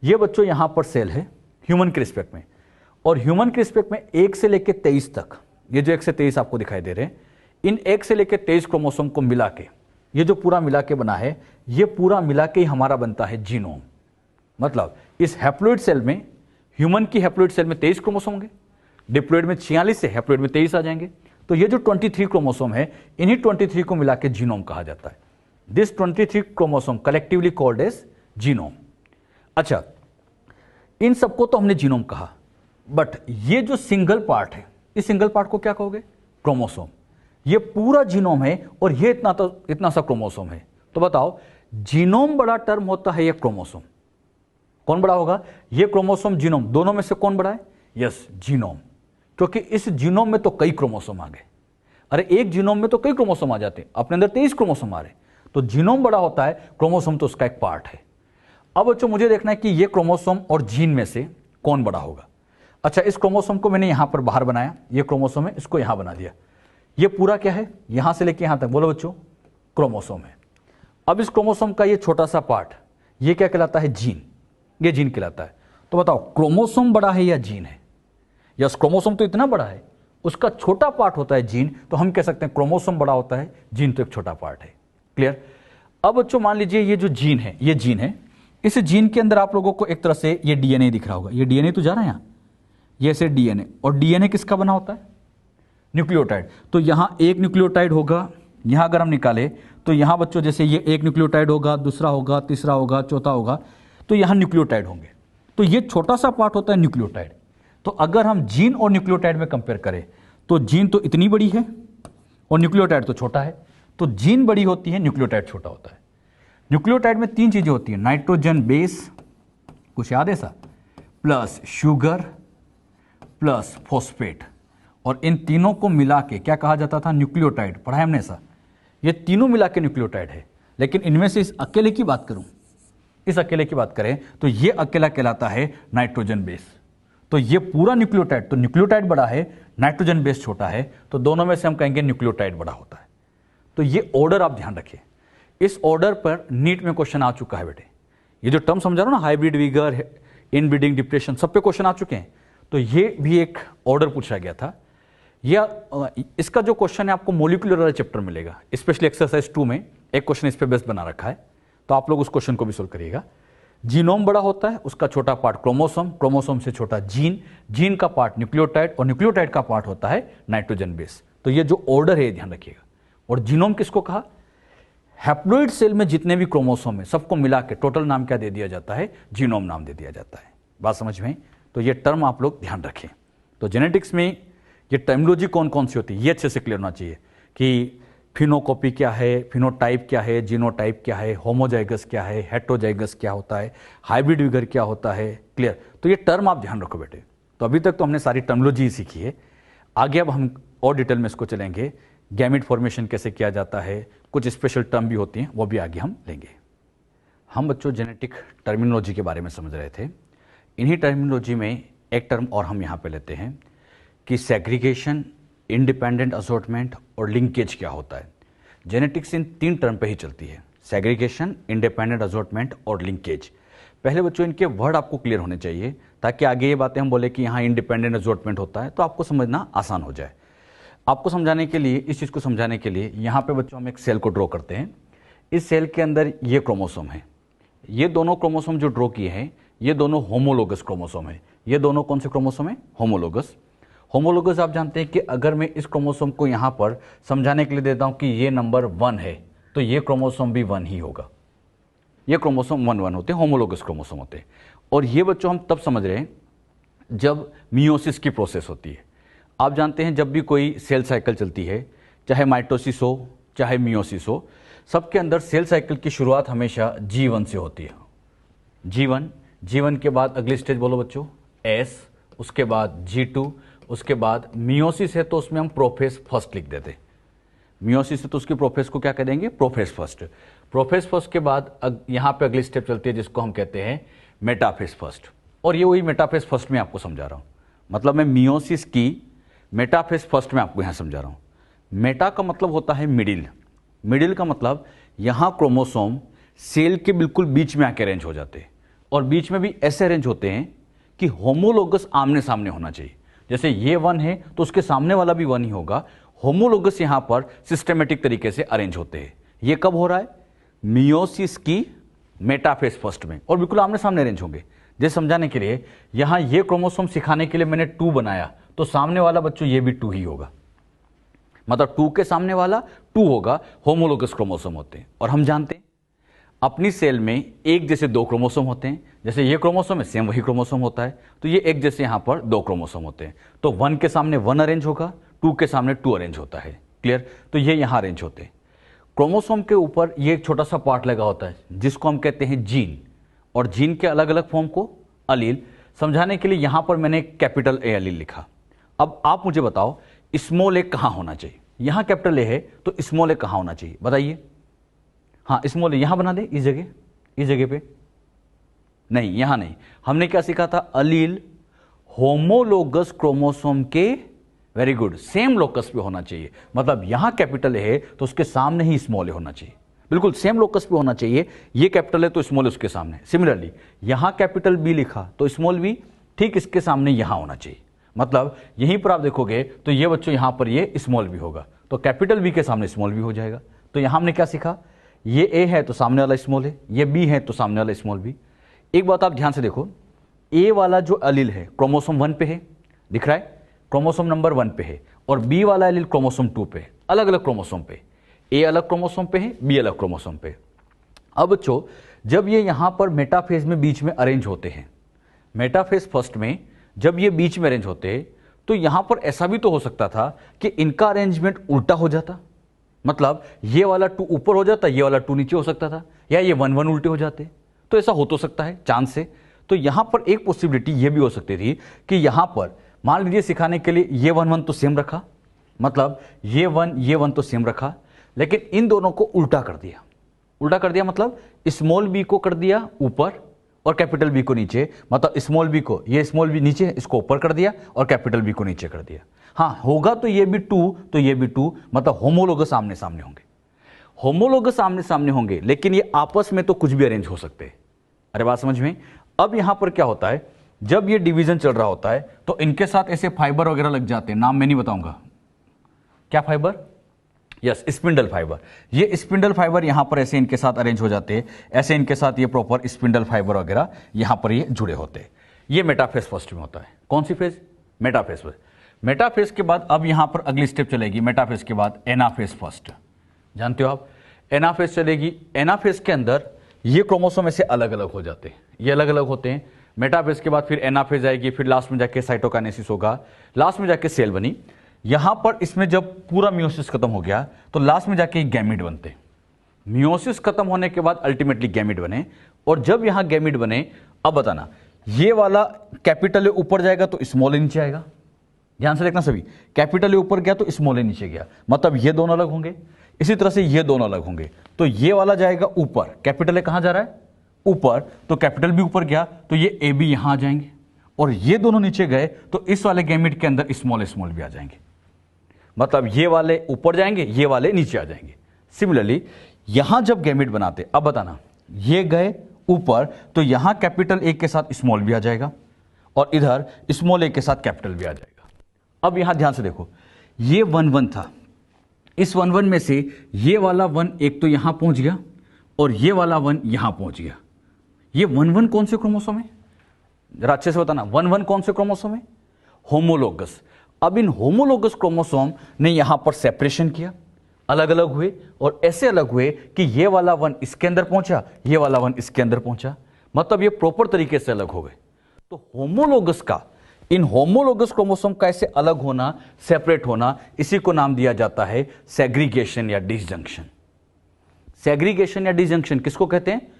ये बच्चों यहां पर सेल है ह्यूमन के रिस्पेक्ट में, और ह्यूमन के रिस्पेक्ट में 1 से लेकर 23 तक, ये जो 1 से 23 आपको दिखाई दे रहे हैं, इन 1 से लेकर 23 क्रोमोसोम को मिला के, ये जो पूरा मिला के बना है, ये पूरा मिला के ही हमारा बनता है जीनोम। मतलब इस हैप्लॉइड सेल में, ह्यूमन की हैप्लॉइड सेल में 23 क्रोमोसोम होंगे, डिप्लॉइड में 46 से हैप्लॉइड में 23 आ जाएंगे। तो ये जो 23 क्रोमोसोम है, इन्हीं 23 को मिला के जीनोम कहा जाता है। This 23 chromosome collectively called as genome. अच्छा, इन सबको तो हमने जीनोम कहा, बट ये जो सिंगल पार्ट है, इस सिंगल पार्ट को क्या कहोगे? क्रोमोसोम। ये पूरा जीनोम है और ये इतना सा क्रोमोसोम है। तो बताओ, जीनोम बड़ा टर्म होता है या क्रोमोसोम? कौन बड़ा होगा? ये क्रोमोसोम, जीनोम, दोनों में से कौन बड़ा है? यस, जीनोम, क्योंकि इस जीनोम में तो कई क्रोमोसोम आ गए। अरे एक जीनोम में तो कई क्रोमोसोम आ जाते हैं, अपने अंदर 23 क्रोमोसोम आ रहे, तो जीनोम बड़ा होता है, क्रोमोसोम तो उसका एक पार्ट है। अब बच्चों मुझे देखना है कि ये क्रोमोसोम और जीन में से कौन बड़ा होगा। अच्छा, इस क्रोमोसोम को मैंने यहां पर बाहर बनाया, ये क्रोमोसोम है, इसको यहां बना दिया। ये पूरा क्या है? यहां से लेके यहां तक, बोलो बच्चों, क्रोमोसोम है। अब इस क्रोमोसोम का ये छोटा सा पार्ट, ये क्या कहलाता है? जीन। ये जीन कहलाता है। तो बताओ, क्रोमोसोम बड़ा है या जीन है? यस, क्रोमोसोम तो इतना बड़ा है, उसका छोटा पार्ट होता है जीन, तो हम कह सकते हैं क्रोमोसोम बड़ा होता है, जीन तो एक छोटा पार्ट है। क्लियर? अब बच्चों मान लीजिए ये जो जीन है, ये जीन है, इस जीन के अंदर आप लोगों को एक तरह से ये डीएनए दिख रहा होगा। ये डीएनए तो जा रहा है यहां, ये से डीएनए, और डीएनए किसका बना होता है? न्यूक्लियोटाइड। तो यहां एक न्यूक्लियोटाइड होगा, यहां अगर हम निकाले तो यहां बच्चों जैसे ये एक न्यूक्लियोटाइड होगा, दूसरा होगा, तीसरा होगा, चौथा होगा, तो यहां न्यूक्लियोटाइड होंगे। तो ये छोटा सा पार्ट होता है न्यूक्लियोटाइड। तो अगर हम जीन और न्यूक्लियोटाइड में कंपेयर करें तो जीन तो इतनी बड़ी है और न्यूक्लियोटाइड तो छोटा है। तो जीन बड़ी होती है, न्यूक्लियोटाइड छोटा होता है। न्यूक्लियोटाइड में 3 चीजें होती हैं, नाइट्रोजन बेस, कुछ याद है सा, प्लस शुगर, प्लस फॉस्फेट, और इन तीनों को मिला के क्या कहा जाता था? न्यूक्लियोटाइड। पढ़ा है हमने ऐसा। ये तीनों मिला के न्यूक्लियोटाइड है। लेकिन इनमें से इस अकेले की बात करूं, इस अकेले की बात करें तो ये अकेला कहलाता है नाइट्रोजन बेस। तो ये पूरा न्यूक्लियोटाइड, तो न्यूक्लियोटाइड बड़ा है, नाइट्रोजन बेस छोटा है, तो दोनों में से हम कहेंगे न्यूक्लियोटाइड बड़ा होता है। तो ये ऑर्डर आप ध्यान रखिए। इस ऑर्डर पर नीट में क्वेश्चन आ चुका है बेटे। ये जो टर्म समझा रहा हूं ना, हाइब्रिड विगर, इनब्रीडिंग, डिप्रेशन, सब पे क्वेश्चन आ चुके हैं। तो ये भी एक ऑर्डर पूछा गया था। या इसका जो क्वेश्चन है आपको मोलिकुलर वाला चैप्टर मिलेगा, स्पेशली एक्सरसाइज 2 में एक क्वेश्चन इस पे बेस बना रखा है, तो आप लोग उस क्वेश्चन को भी सोल्व करिएगा। जीनोम बड़ा होता है, उसका छोटा पार्ट क्रोमोसोम, क्रोमोसोम से छोटा जीन, जीन का पार्ट न्यूक्लियोटाइड, और न्यूक्लियोटाइड का पार्ट होता है नाइट्रोजन बेस। तो ये जो ऑर्डर है ध्यान रखिएगा। और जीनोम किसको कहा? हैप्लोइड सेल में जितने भी क्रोमोसोम है सबको मिला के टोटल नाम क्या दे दिया जाता है? जीनोम नाम दे दिया जाता है। बात समझ में? तो ये टर्म आप लोग ध्यान रखें। तो जेनेटिक्स में ये टर्मिनोलॉजी कौन कौन सी होती है ये अच्छे से क्लियर होना चाहिए कि फिनोकॉपी क्या है, फिनोटाइप क्या है, जीनोटाइप क्या है, होमोजाइगस क्या है, हेट्रोजाइगस क्या होता है, हाइब्रिड विगर क्या होता है। क्लियर? तो ये टर्म आप ध्यान रखो बेटे। तो अभी तक तो हमने सारी टर्मिनोलॉजी सीखी है, आगे अब हम और डिटेल में इसको चलेंगे। गैमेट फॉर्मेशन कैसे किया जाता है, कुछ स्पेशल टर्म भी होती हैं, वो भी आगे हम लेंगे। हम बच्चों जेनेटिक टर्मिनोलॉजी के बारे में समझ रहे थे। इन्हीं टर्मिनोलॉजी में एक टर्म और हम यहाँ पे लेते हैं कि सेग्रीगेशन, इंडिपेंडेंट असॉर्टमेंट और लिंकेज क्या होता है। जेनेटिक्स इन 3 टर्म पे ही चलती है, सेग्रीगेशन, इंडिपेंडेंट असॉर्टमेंट और लिंकेज। पहले बच्चों इनके वर्ड आपको क्लियर होने चाहिए, ताकि आगे ये बातें हम बोले कि यहाँ इंडिपेंडेंट असॉर्टमेंट होता है तो आपको समझना आसान हो जाए। आपको समझाने के लिए, इस चीज़ को समझाने के लिए यहाँ पे बच्चों हम एक सेल को ड्रॉ करते हैं। इस सेल के अंदर ये क्रोमोसोम है, ये दोनों क्रोमोसोम जो ड्रॉ किए हैं ये दोनों होमोलोगस क्रोमोसोम है। ये दोनों कौन से क्रोमोसोम है? होमोलोगस। होमोलोगस आप जानते हैं कि अगर मैं इस क्रोमोसोम को यहाँ पर समझाने के लिए देता हूँ कि ये नंबर 1 है, तो ये क्रोमोसोम भी 1 ही होगा। ये क्रोमोसोम 1 होते हैं, होमोलोगस क्रोमोसोम होते हैं। और ये बच्चों हम तब समझ रहे हैं जब मियोसिस की प्रोसेस होती है। आप जानते हैं जब भी कोई सेल साइकिल चलती है, चाहे माइटोसिस हो चाहे मियोसिस हो, सबके अंदर सेल साइकिल की शुरुआत हमेशा G1 से होती है। G1 के बाद अगली स्टेज बोलो बच्चों S, उसके बाद G2, उसके बाद मियोसिस है तो उसमें हम प्रोफेस फर्स्ट लिख देते। मियोसिस है तो उसकी प्रोफेस को क्या कह देंगे? Profess first. प्रोफेस फर्स्ट के बाद यहाँ पे अगली स्टेप चलती है जिसको हम कहते हैं मेटाफेस फर्स्ट। और ये वही मेटाफेस फर्स्ट में आपको समझा रहा हूँ, मतलब मैं मियोसिस की मेटाफेस फर्स्ट में आपको यहाँ समझा रहा हूँ। मेटा का मतलब होता है मिडिल, मिडिल का मतलब यहाँ क्रोमोसोम सेल के बिल्कुल बीच में आके अरेंज हो जाते हैं, और बीच में भी ऐसे अरेंज होते हैं कि होमोलोगस आमने सामने होना चाहिए। जैसे ये 1 है तो उसके सामने वाला भी 1 ही होगा। होमोलोगस यहाँ पर सिस्टमेटिक तरीके से अरेंज होते हैं। ये कब हो रहा है? मियोसिस की मेटाफेस फर्स्ट में, और बिल्कुल आमने सामने अरेंज होंगे। जैसे समझाने के लिए यहाँ ये क्रोमोसोम सिखाने के लिए मैंने 2 बनाया, तो सामने वाला बच्चों ये भी 2 ही होगा, मतलब 2 के सामने वाला 2 होगा। होमोलोगस क्रोमोसोम होते हैं। और हम जानते हैं अपनी सेल में एक जैसे दो क्रोमोसोम होते हैं, जैसे ये क्रोमोसोम है सेम वही क्रोमोसोम होता है, तो ये एक जैसे यहाँ पर दो क्रोमोसोम होते हैं, तो 1 के सामने 1 अरेंज होगा, 2 के सामने 2 अरेंज होता है। क्लियर? तो ये यहाँ अरेंज होते हैं। क्रोमोसोम के ऊपर ये एक छोटा सा पार्ट लगा होता है जिसको हम कहते हैं जीन, और जीन के अलग अलग फॉर्म को अलील। समझाने के लिए यहाँ पर मैंने कैपिटल ए अलील लिखा। अब आप मुझे बताओ स्मॉल ए कहाँ होना चाहिए? यहाँ कैपिटल ए है तो स्मॉल ए कहाँ होना चाहिए बताइए? हाँ, स्मॉल ए यहाँ बना दे, इस जगह पे नहीं, यहाँ नहीं। हमने क्या सीखा था? अलील होमोलोगस क्रोमोसोम के, वेरी गुड, सेम लोकस पे होना चाहिए। मतलब यहां कैपिटल है तो उसके सामने ही स्मॉल ए होना चाहिए, बिल्कुल सेम लोकस पे होना चाहिए। ये कैपिटल है तो स्मॉल उसके सामने। सिमिलरली यहां कैपिटल बी लिखा तो स्मॉल बी ठीक इसके सामने यहां होना चाहिए। मतलब यहीं पर आप देखोगे तो ये बच्चों यहां पर ये स्मॉल बी होगा, तो कैपिटल बी के सामने स्मॉल बी हो जाएगा। तो यहां हमने क्या सीखा? ये ए है तो सामने वाला स्मॉल है, ये बी है तो सामने वाला स्मॉल बी। एक बात आप ध्यान से देखो, ए वाला जो अलील है क्रोमोसोम 1 पे है, दिख रहा है, क्रोमोसोम नंबर 1 पे है, और बी वाला एलील क्रोमोसोम 2 पे है, अलग अलग क्रोमोसोम पे। ए अलग क्रोमोसोम पे है, बी अलग क्रोमोसोम पे। अब बच्चों जब ये यहां पर मेटाफेज में बीच में अरेंज होते हैं, मेटाफेज फर्स्ट में जब ये बीच में अरेंज होते हैं, तो यहां पर ऐसा भी तो हो सकता था कि इनका अरेंजमेंट उल्टा हो जाता। मतलब ये वाला 2 ऊपर हो जाता, ये वाला 2 नीचे हो सकता था, या ये 1 1 उल्टे हो जाते। तो ऐसा हो तो सकता है चांस से। तो यहां पर एक पॉसिबिलिटी ये भी हो सकती थी कि यहां पर मान लीजिए सिखाने के लिए ये 1 1 तो सेम रखा, मतलब ये 1 तो सेम रखा, लेकिन इन दोनों को उल्टा कर दिया। उल्टा कर दिया मतलब स्मॉल बी को कर दिया ऊपर और कैपिटल बी को नीचे। मतलब स्मॉल बी को, ये स्मॉल बी नीचे, इसको ऊपर कर दिया, और कैपिटल बी को नीचे कर दिया। हाँ, होगा तो ये भी 2 तो ये भी 2, मतलब होमोलोगस आमने सामने होंगे। होमोलोगस आमने सामने होंगे, लेकिन ये आपस में तो कुछ भी अरेंज हो सकते हैं। अरे बात समझ में? अब यहां पर क्या होता है, जब ये डिवीजन चल रहा होता है तो इनके साथ ऐसे फाइबर वगैरह लग जाते हैं, नाम मैं नहीं बताऊंगा। क्या फाइबर? Yes, spindle fibre. ये स्पिंडल फाइबर यहां पर ऐसे इनके साथ अरेंज हो जाते हैं, ऐसे इनके साथ ये प्रॉपर स्पिंडल फाइबर वगैरह यहां पर ये जुड़े होते हैं। ये मेटाफेज फर्स्ट में होता है। कौन सी फेज? Metaphase first. मेटाफेज के बाद अब यहां पर अगली स्टेप चलेगी, मेटाफेज के बाद एनाफेज फर्स्ट। जानते हो आप, एनाफेज चलेगी। एनाफेज के अंदर ये क्रोमोसोम ऐसे अलग अलग हो जाते हैं, ये अलग अलग होते हैं। मेटाफेज के बाद फिर एनाफेज आएगी, फिर लास्ट में जाके साइटोकाइनेसिस होगा, लास्ट में जाके सेल बनी। यहां पर इसमें जब पूरा मियोसिस खत्म हो गया तो लास्ट में जाके गैमिड बनते। मियोसिस खत्म होने के बाद अल्टीमेटली गैमिड बने, और जब यहां गैमिड बने, अब बताना ये वाला कैपिटल ए ऊपर जाएगा तो स्मॉल ए नीचे आएगा। ध्यान से देखना सभी, कैपिटल ए ऊपर गया तो स्मॉल ए नीचे गया, मतलब ये दोनों अलग होंगे। इसी तरह से ये दोनों अलग होंगे, तो ये वाला जाएगा ऊपर, कैपिटल ए कहां जा रहा है? ऊपर, तो कैपिटल बी ऊपर गया तो ये ए बी यहां आ जाएंगे, और ये दोनों नीचे गए तो इस वाले गैमिड के अंदर स्मॉल भी आ जाएंगे। मतलब ये वाले ऊपर जाएंगे, ये वाले नीचे आ जाएंगे। सिमिलरली यहां जब गैमिड बनाते, अब बताना ये गए ऊपर तो यहां कैपिटल ए के साथ स्मॉल भी आ जाएगा, और इधर स्मॉल ए के साथ कैपिटल भी आ जाएगा। अब यहां ध्यान से देखो, ये 1 1 था, इस 1 1 में से ये वाला 1 एक तो यहां पहुंच गया, और ये वाला 1 यहां पहुंच गया। ये 1 1 कौन से क्रोमोसोम है? जरा अच्छे से बताना, 1 1 कौन से क्रोमोसोम है? होमोलोगस। अब इन होमोलोगस क्रोमोसोम ने यहां पर सेपरेशन किया, अलग अलग हुए, और ऐसे अलग हुए कि ये वाला 1 इसके अंदर पहुंचा, ये वाला 1 इसके अंदर पहुंचा, मतलब ये प्रॉपर तरीके से अलग हो गए। तो होमोलोगस का, इन होमोलोगस क्रोमोसोम का ऐसे अलग होना, सेपरेट होना, इसी को नाम दिया जाता है सेग्रीगेशन या डिसजंक्शन। सेग्रीगेशन या डिसजंक्शन किसको कहते हैं?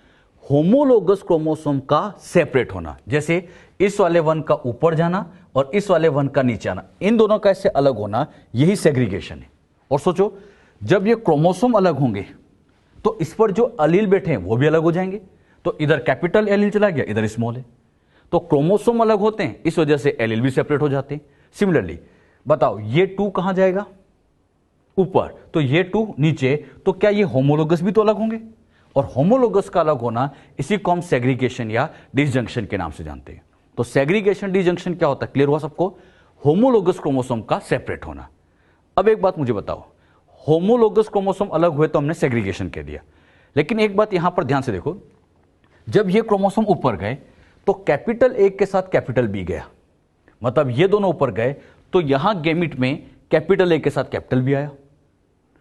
होमोलोगस क्रोमोसोम का सेपरेट होना। जैसे इस वाले 1 का ऊपर जाना और इस वाले 1 का नीचे आना, इन दोनों का ऐसे अलग होना, यही सेग्रीगेशन है। और सोचो, जब ये क्रोमोसोम अलग होंगे तो इस पर जो अलील बैठे हैं वो भी अलग हो जाएंगे। तो इधर कैपिटल एलील चला गया, इधर स्मॉल है, तो क्रोमोसोम अलग होते हैं, इस वजह से एलील भी सेपरेट हो जाते हैं। सिमिलरली बताओ, ये 2 कहां जाएगा? ऊपर, तो ये 2 नीचे, तो क्या ये होमोलोगस भी तो अलग होंगे? और होमोलोगस का अलग होना, इसी को हम सेग्रीगेशन या डिसजंक्शन के नाम से जानते हैं। तो सेग्रीगेशन डिसजंक्शन क्या होता है? क्लियर हुआ सबको? होमोलोगस क्रोमोसोम का सेपरेट होना। अब एक बात मुझे बताओ, होमोलोगस क्रोमोसोम अलग हुए तो हमने सेग्रीगेशन कह दिया, लेकिन एक बात यहां पर ध्यान से देखो, जब ये क्रोमोसोम ऊपर गए तो कैपिटल ए के साथ कैपिटल बी गया, मतलब ये दोनों ऊपर गए तो यहां गैमिट में कैपिटल ए के साथ कैपिटल बी आया।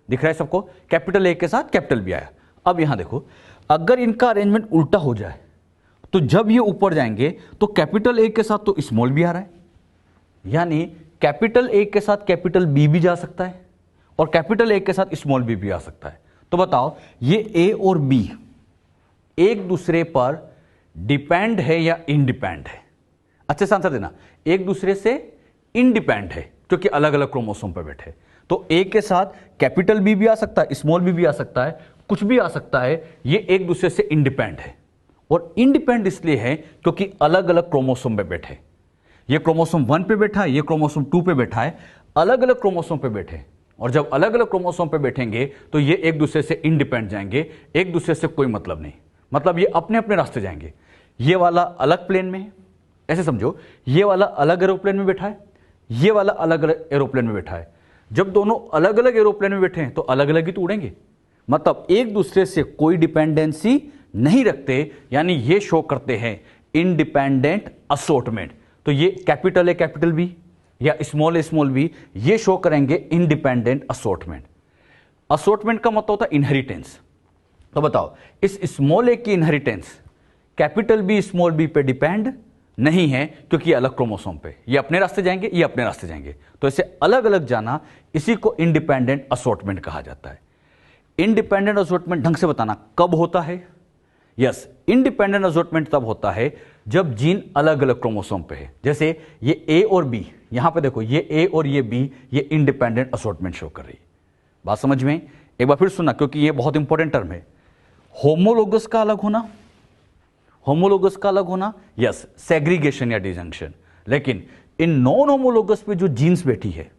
दिख रहा है सबको? कैपिटल ए के साथ कैपिटल बी आया। अब यहां देखो, अगर इनका अरेंजमेंट उल्टा हो जाए तो जब ये ऊपर जाएंगे तो कैपिटल ए के साथ तो स्मॉल बी आ रहा है, यानी कैपिटल ए के साथ कैपिटल बी भी जा सकता है और कैपिटल ए के साथ स्मॉल बी भी आ सकता है। तो बताओ ये ए और बी एक दूसरे पर डिपेंड है या इंडिपेंड है? अच्छे से आंसर देना। एक दूसरे से इंडिपेंड है क्योंकि अलग अलग क्रोमोसोम पर बैठे। तो ए के साथ कैपिटल बी भी आ सकता है, स्मॉल बी भी आ सकता है, कुछ भी आ सकता है। ये एक दूसरे से इंडिपेंड है और इंडिपेंड इसलिए है क्योंकि अलग अलग क्रोमोसोम पे बैठे। ये क्रोमोसोम 1 पे बैठा है, ये क्रोमोसोम 2 पे बैठा है, अलग अलग क्रोमोसोम पे बैठे। और जब अलग अलग क्रोमोसोम पे बैठेंगे तो ये एक दूसरे से इंडिपेंड जाएंगे, एक दूसरे से कोई मतलब नहीं, मतलब ये अपने अपने रास्ते जाएंगे। ये वाला अलग प्लेन में है, ऐसे समझो, ये वाला अलग एरोप्लेन में बैठा है, ये वाला अलग अलग एरोप्लेन में बैठा है। जब दोनों अलग अलग एरोप्लेन में बैठे हैं तो अलग अलग ही तो उड़ेंगे, मतलब एक दूसरे से कोई डिपेंडेंसी नहीं रखते, यानी ये शो करते हैं इंडिपेंडेंट असॉर्टमेंट। तो ये कैपिटल ए कैपिटल बी या स्मॉल बी, ये शो करेंगे इंडिपेंडेंट असॉर्टमेंट। असॉर्टमेंट का मतलब होता है इनहेरिटेंस। तो बताओ इस स्मॉल ए की inheritance capital B small B पे डिपेंड नहीं है क्योंकि ये अलग क्रोमोसोम पे, ये अपने रास्ते जाएंगे, ये अपने रास्ते जाएंगे। तो इसे अलग अलग जाना, इसी को इंडिपेंडेंट असॉर्टमेंट कहा जाता है। इंडिपेंडेंट असॉर्टमेंट ढंग से बताना कब होता है? यस, इंडिपेंडेंट असॉर्टमेंट तब होता है जब जीन अलग अलग क्रोमोसोम पे है। जैसे ये ए और बी, यहां पे देखो ये ए और ये बी, ये इंडिपेंडेंट असॉर्टमेंट शो कर रही है। बात समझ में? एक बार फिर सुनना क्योंकि ये बहुत इंपॉर्टेंट टर्म है। होमोलोगस का अलग होना, होमोलोगस का अलग होना, यस, सेग्रीगेशन या डिजंक्शन। लेकिन इन नॉन होमोलोगस पे जो जीन्स बैठी है,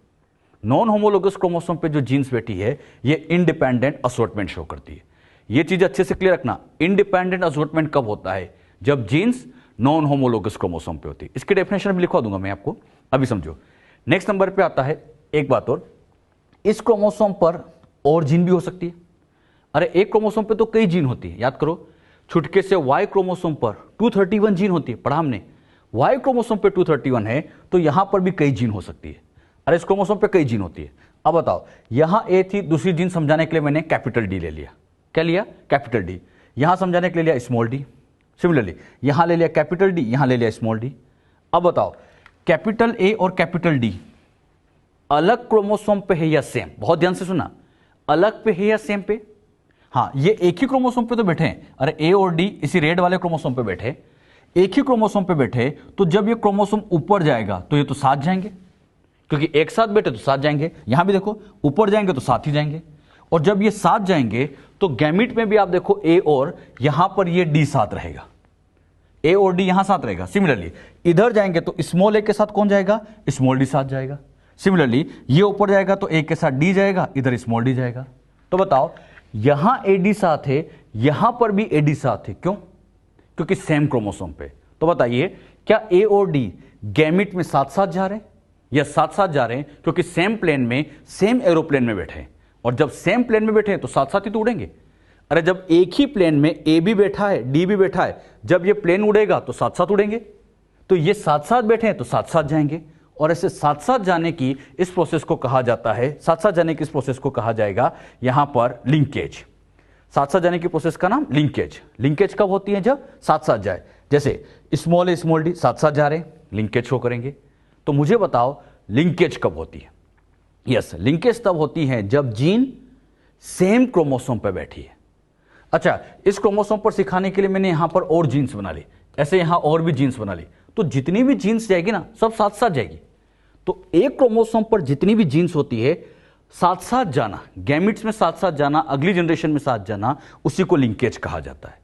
नॉन होमोलोगस क्रोमोसोम पे जो जीन्स बैठी है, ये इंडिपेंडेंट असॉर्टमेंट शो करती है। ये चीज अच्छे से क्लियर रखना। इंडिपेंडेंट असॉर्टमेंट कब होता है? जब जीन्स नॉन होमोलोगस क्रोमोसोम पे होती है। इसकी डेफिनेशन भी लिखवा दूंगा मैं आपको, अभी समझो। नेक्स्ट नंबर पे आता है एक बात और, इस क्रोमोसोम पर और जीन भी हो सकती है। अरे एक क्रोमोसोम पे तो कई जीन होती है, याद करो। छुटके से वाई क्रोमोसोम पर 231 जीन होती है, पढ़ा हमने। वाई क्रोमोसोम पे 231 है तो यहां पर भी कई जीन हो सकती है। अरे इस क्रोमोसोम पे कई जीन होती है। अब बताओ, यहां ए थी, दूसरी जीन समझाने के लिए मैंने कैपिटल डी ले लिया। क्या लिया? Capital D. यहां समझाने के लिए लिया स्मॉल डी। सिमिलरली यहां ले लिया कैपिटल डी, यहां ले लिया स्मॉल डी। अब बताओ, कैपिटल ए और कैपिटल डी अलग क्रोमोसोम पे है या सेम? बहुत ध्यान से सुना, अलग पे है या सेम पे? हाँ, ये एक ही क्रोमोसोम पे तो बैठे हैं। अरे ए और डी इसी रेड वाले क्रोमोसोम पे बैठे, एक ही क्रोमोसोम पे बैठे, तो जब ये क्रोमोसोम ऊपर जाएगा तो ये तो साथ जाएंगे, क्योंकि एक साथ बैठे तो साथ जाएंगे। यहां भी देखो, ऊपर जाएंगे तो साथ ही जाएंगे। और जब ये साथ जाएंगे तो गैमीट में भी आप देखो ए और यहां पर ये डी साथ रहेगा, ए और डी यहां साथ रहेगा। सिमिलरली इधर जाएंगे तो स्मॉल ए के साथ कौन जाएगा? स्मॉल डी साथ जाएगा। सिमिलरली ये ऊपर जाएगा तो ए के साथ डी जाएगा, इधर स्मॉल डी जाएगा। तो बताओ, यहां एडी साथ है, यहां पर भी एडी साथ है, क्यों? क्योंकि सेम क्रोमोसोम पे। तो बताइए, क्या ए और डी गैमिट में साथ साथ जा रहे हैं? या साथ साथ जा रहे हैं क्योंकि सेम प्लेन में, सेम एरोप्लेन में बैठे हैं। और जब सेम प्लेन में बैठे हैं तो साथ साथ ही तो उड़ेंगे। अरे जब एक ही प्लेन में ए भी बैठा है, डी भी बैठा है, जब ये प्लेन उड़ेगा तो साथ साथ उड़ेंगे। तो ये साथ साथ बैठे हैं तो साथ साथ जाएंगे। और ऐसे साथ साथ जाने की इस प्रोसेस को कहा जाता है, साथ साथ जाने की इस प्रोसेस को कहा जाएगा यहां पर लिंकेज। साथ साथ जाने की प्रोसेस का नाम लिंकेज। लिंकेज कब होती है? जब साथ साथ जाए। जैसे स्मॉल ए स्मॉल डी साथ साथ जा रहे हैं, लिंकेज शो करेंगे। तो मुझे बताओ, लिंकेज कब होती है? यस, लिंकेज तब होती है जब जीन सेम क्रोमोसोम पर बैठी है। अच्छा, इस क्रोमोसोम पर सिखाने के लिए मैंने यहां पर और जीन्स बना ली, ऐसे यहां और भी जीन्स बना ली। तो जितनी भी जीन्स जाएगी ना, सब साथ साथ जाएगी। तो एक क्रोमोसोम पर जितनी भी जीन्स होती है, साथ साथ जाना, गैमिट्स में साथ साथ जाना, अगली जनरेशन में साथ जाना, उसी को लिंकेज कहा जाता है।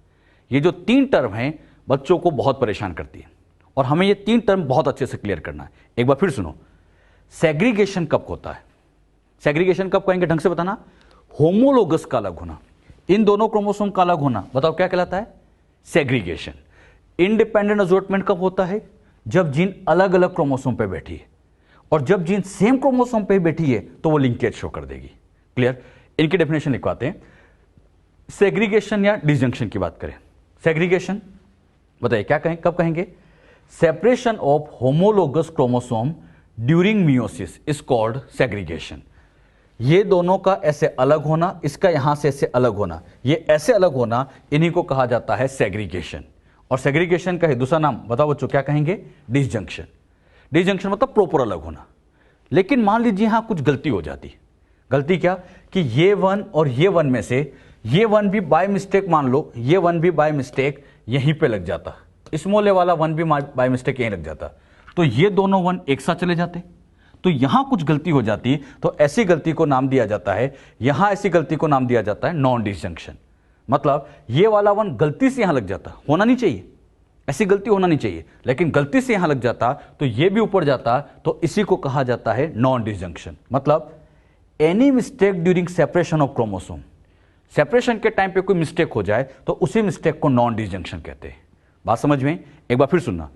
ये जो तीन टर्म हैं बच्चों को बहुत परेशान करती है और हमें ये तीन टर्म बहुत अच्छे से क्लियर करना है। एक बार फिर सुनो, सेग्रीगेशन कब होता है? सेग्रीगेशन कब कहेंगे ढंग से बताना। होमोलोगस का अलग होना, इन दोनों क्रोमोसोम का अलग होना, बताओ क्या कहलाता है? सेग्रीगेशन। इंडिपेंडेंट असॉर्टमेंट कब होता है? जब जीन अलग अलग क्रोमोसोम पे बैठी है। और जब जीन सेम क्रोमोसोम पे बैठी है तो वो लिंकेज शो कर देगी। क्लियर? इनकी डेफिनेशन लिखवाते हैं। सेग्रीगेशन या डिसजंक्शन की बात करें, सेग्रीगेशन बताइए क्या कहें, कब कहेंगे? Separation of homologous chromosome during meiosis is called segregation. ये दोनों का ऐसे अलग होना, इसका यहां से ऐसे अलग होना, ये ऐसे अलग होना, इन्हीं को कहा जाता है सेग्रीगेशन। और सेग्रीगेशन का ही दूसरा नाम बताओ बच्चों, क्या कहेंगे? डिसजंक्शन। डिसजंक्शन मतलब प्रॉपर अलग होना। लेकिन मान लीजिए यहां कुछ गलती हो जाती। गलती क्या? कि ये वन और ये वन में से ये वन भी बाय मिस्टेक, मान लो ये वन भी बाय मिस्टेक यहीं पे लग जाता, स्मॉल ए वाला वन भी बाय मिस्टेक यहीं लग जाता, तो ये दोनों वन एक साथ चले जाते। तो यहां कुछ गलती हो जाती, तो ऐसी गलती को नाम दिया जाता है, यहां ऐसी गलती को नाम दिया जाता है नॉन डिसजंक्शन। मतलब ये वाला वन गलती से यहां लग जाता, होना नहीं चाहिए, ऐसी गलती होना नहीं चाहिए, लेकिन गलती से यहां लग जाता तो ये भी ऊपर जाता, तो इसी को कहा जाता है नॉन डिसजंक्शन। मतलब any mistake during separation of chromosome, separation के टाइम पे कोई मिस्टेक हो जाए तो उसी मिस्टेक को नॉन डिसजंक्शन कहते हैं। बात समझ में? एक बार फिर सुनना।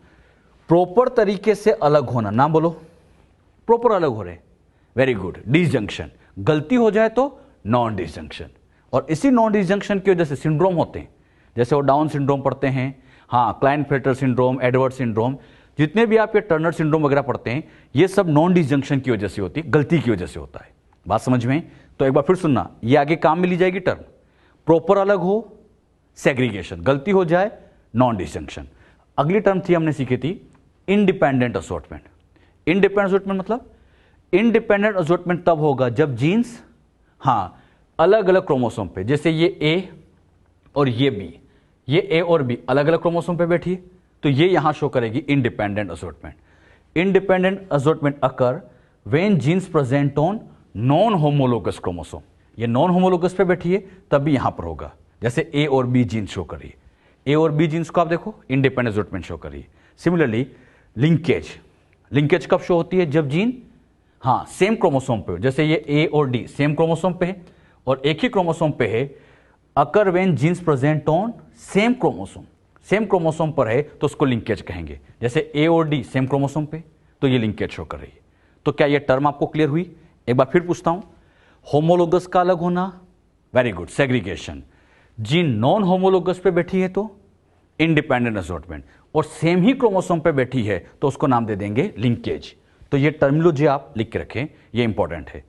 प्रॉपर तरीके से अलग होना, नाम बोलो। प्रॉपर अलग हो रहे, वेरी गुड, डिसजंक्शन। गलती हो जाए तो नॉन डिसजंक्शन। और इसी नॉन डिसजंक्शन की वजह से सिंड्रोम होते हैं, जैसे वो डाउन सिंड्रोम पढ़ते हैं, हाँ, क्लाइनफेल्टर सिंड्रोम, एडवर्ड सिंड्रोम, जितने भी आप ये टर्नर सिंड्रोम वगैरह पढ़ते हैं, ये सब नॉन डिसजंक्शन की वजह से होती है, गलती की वजह से होता है। बात समझ में? तो एक बार फिर सुनना, ये आगे काम में ली जाएगी टर्म। प्रॉपर अलग हो, सेग्रीगेशन, गलती हो जाए, नॉन डिसजंक्शन। अगली टर्म थी, हमने सीखी थी इंडिपेंडेंट असॉर्टमेंट। इंडिपेंडेंट असॉर्टमेंट मतलब इंडिपेंडेंट असॉर्टमेंट तब होगा जब जीन्स, हाँ, अलग अलग क्रोमोसोम पे, जैसे ये ए और ये बी, ये ए और बी अलग अलग क्रोमोसोम पे बैठी है, तो ये यहां शो करेगी independent assortment. Independent assortment occur when genes present on non homologous chromosome. ये नॉन होमोलोगस पे बैठी है तब भी यहां पर होगा, जैसे ए और बी जीन्स शो कर रही है, ए और बी जीन्स को आप देखो, इंडिपेंडेंट असॉर्टमेंट शो कर रही है। सिमिलरली लिंकेज, लिंकेज कब शो होती है? जब जीन, हाँ, सेम क्रोमोसोम पे हो, जैसे ये ए और डी सेम क्रोमोसोम पे है और एक ही क्रोमोसोम पे है, occur when genes present on same chromosome, same chromosome पर है तो उसको लिंकेज कहेंगे। जैसे ए और डी सेम क्रोमोसोम पे, तो ये लिंकेज शो कर रही है। तो क्या ये टर्म आपको क्लियर हुई? एक बार फिर पूछता हूं, होमोलोगस का अलग होना, very good, segregation. Gene non homologous पे बैठी है तो इंडिपेंडेंट असॉर्टमेंट, और सेम ही क्रोमोसोम पे बैठी है तो उसको नाम दे देंगे लिंकेज। तो ये टर्मिनोलॉजी आप लिख के रखें, ये इंपॉर्टेंट है।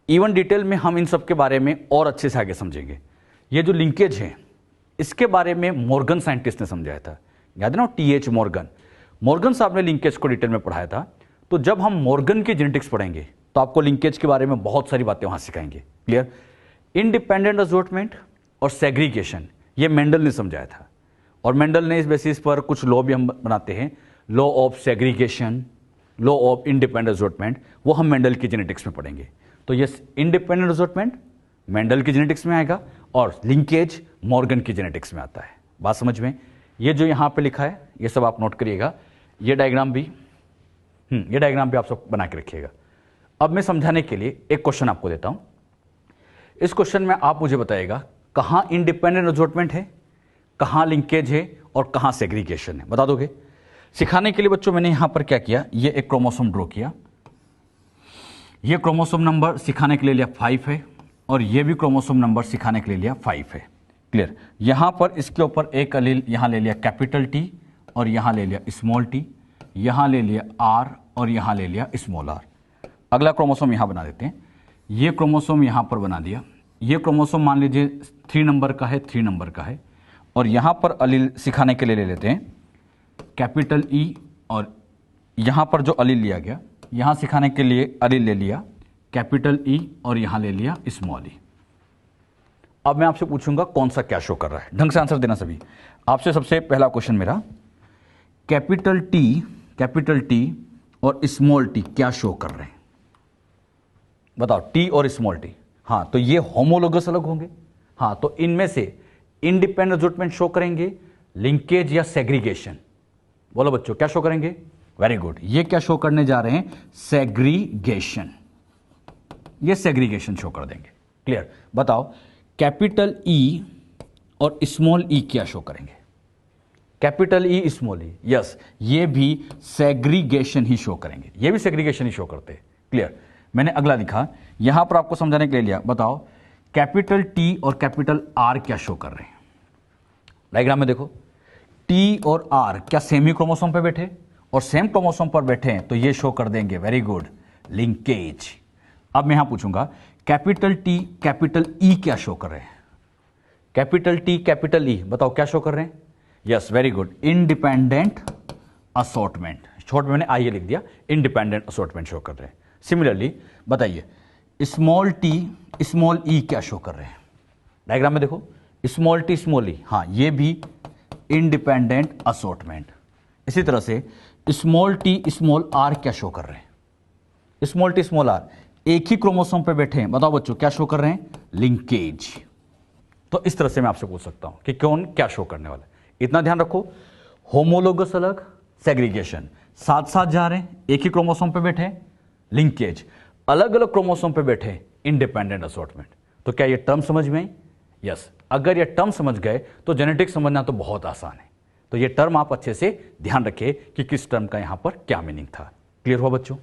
इवन डिटेल में हम इन सब के बारे में और अच्छे से आगे समझेंगे। ये जो लिंकेज है, इसके बारे में मॉर्गन साइंटिस्ट ने समझाया था, याद है ना, टीएच मॉर्गन। मॉर्गन साहब ने लिंकेज को डिटेल में पढ़ाया था। तो जब हम मॉर्गन की जेनेटिक्स पढ़ेंगे तो आपको लिंकेज के बारे में बहुत सारी बातें वहां सिखाएंगे। क्लियर? इंडिपेंडेंट असॉर्टमेंट और सेग्रीगेशन ये मेंडल ने समझाया था, और मेंडल ने इस बेसिस पर कुछ लॉ भी हम बनाते हैं, law of segregation, law of independent assortment, वो हम मेंडल की जेनेटिक्स में पढ़ेंगे। तो ये इंडिपेंडेंट असॉर्टमेंट मेंडल की जेनेटिक्स में आएगा और लिंकेज मॉर्गन की जेनेटिक्स में आता है। बात समझ में? ये जो यहाँ पे लिखा है ये सब आप नोट करिएगा, ये डायग्राम भी आप सब बना के रखिएगा। अब मैं समझाने के लिए एक क्वेश्चन आपको देता हूं। इस क्वेश्चन में आप मुझे बताइएगा कहां इंडिपेंडेंट असॉर्टमेंट है, कहां लिंकेज है और कहां सेग्रीगेशन है, बता दोगे? सिखाने के लिए बच्चों मैंने यहां पर क्या किया, ये एक क्रोमोसोम ड्रॉ किया। ये क्रोमोसोम नंबर सिखाने के लिए लिया 5 है, और ये भी क्रोमोसोम नंबर सिखाने के लिए लिया 5 है। क्लियर? यहां पर इसके ऊपर एक अलील यहां ले लिया कैपिटल टी, और यहां ले लिया स्मॉल टी, यहां ले लिया आर, और यहां ले लिया स्मॉल आर। अगला क्रोमोसोम यहां बना देते हैं, ये क्रोमोसोम यहां पर बना दिया। ये क्रोमोसोम मान लीजिए 3 नंबर का है, 3 नंबर का है, और यहां पर अलील सिखाने के लिए ले लेते हैं कैपिटल ई, और यहां पर जो अलील लिया गया, यहां सिखाने के लिए अलील ले लिया कैपिटल ई, और यहां ले लिया स्मॉल ई। अब मैं आपसे पूछूंगा कौन सा क्या शो कर रहा है, ढंग से आंसर देना सभी। आपसे सबसे पहला क्वेश्चन मेरा, कैपिटल टी और स्मॉल टी क्या शो कर रहे हैं, बताओ? टी और स्मॉल टी, हाँ, तो ये होमोलोगस अलग होंगे, हाँ, तो इनमें से इंडिपेंडेंट असॉर्टमेंट शो करेंगे, लिंकेज या सेग्रीगेशन? बोलो बच्चों, क्या शो करेंगे? वेरी गुड, ये क्या शो करने जा रहे हैं? सेग्रीगेशन। ये सेग्रीगेशन शो कर देंगे। क्लियर? बताओ, कैपिटल ई और स्मॉल ई क्या शो करेंगे? कैपिटल ई स्मॉल ई, यस, ये भी सेग्रीगेशन ही शो करेंगे, ये भी सेग्रीगेशन ही शो करते हैं। क्लियर? मैंने अगला लिखा, यहां पर आपको समझाने के लिए लिया, बताओ कैपिटल टी और कैपिटल आर क्या शो कर रहे हैं? डायग्राम में देखो, टी और आर क्या सेम ही क्रोमोसोम पे बैठे, और सेम क्रोमोसोम पर बैठे हैं तो ये शो कर देंगे, वेरी गुड, लिंकेज। अब मैं यहां पूछूंगा कैपिटल टी कैपिटल ई क्या शो कर रहे हैं? कैपिटल टी कैपिटल ई बताओ क्या शो कर रहे हैं? Yes, very good, independent assortment. Short में मैंने आई लिख दिया, इंडिपेंडेंट असॉर्टमेंट शो कर रहे हैं। सिमिलरली बताइए स्मॉल टी स्मॉल ई क्या शो कर रहे हैं? डायग्राम में देखो, स्मॉल टी स्मॉल ई, हाँ ये भी इंडिपेंडेंट असॉर्टमेंट। इसी तरह से स्मॉल टी स्मॉल आर क्या शो कर रहे हैं? स्मॉल टी स्मॉल आर एक ही क्रोमोसोम पे बैठे हैं, बताओ बच्चों क्या शो कर रहे हैं? लिंकेज। तो इस तरह से मैं आपसे पूछ सकता हूं कि कौन क्या शो करने वाला है। इतना ध्यान रखो, होमोलोगस अलग, सेग्रीगेशन, साथ साथ जा रहे हैं, एक ही क्रोमोसोम पे बैठे, लिंकेज, अलग अलग क्रोमोसोम पे बैठे, इंडिपेंडेंट असॉर्टमेंट। तो क्या ये टर्म समझ में आई? यस, अगर ये टर्म समझ गए तो जेनेटिक्स समझना तो बहुत आसान है। तो ये टर्म आप अच्छे से ध्यान रखिए कि किस टर्म का यहां पर क्या मीनिंग था। क्लियर हुआ बच्चों?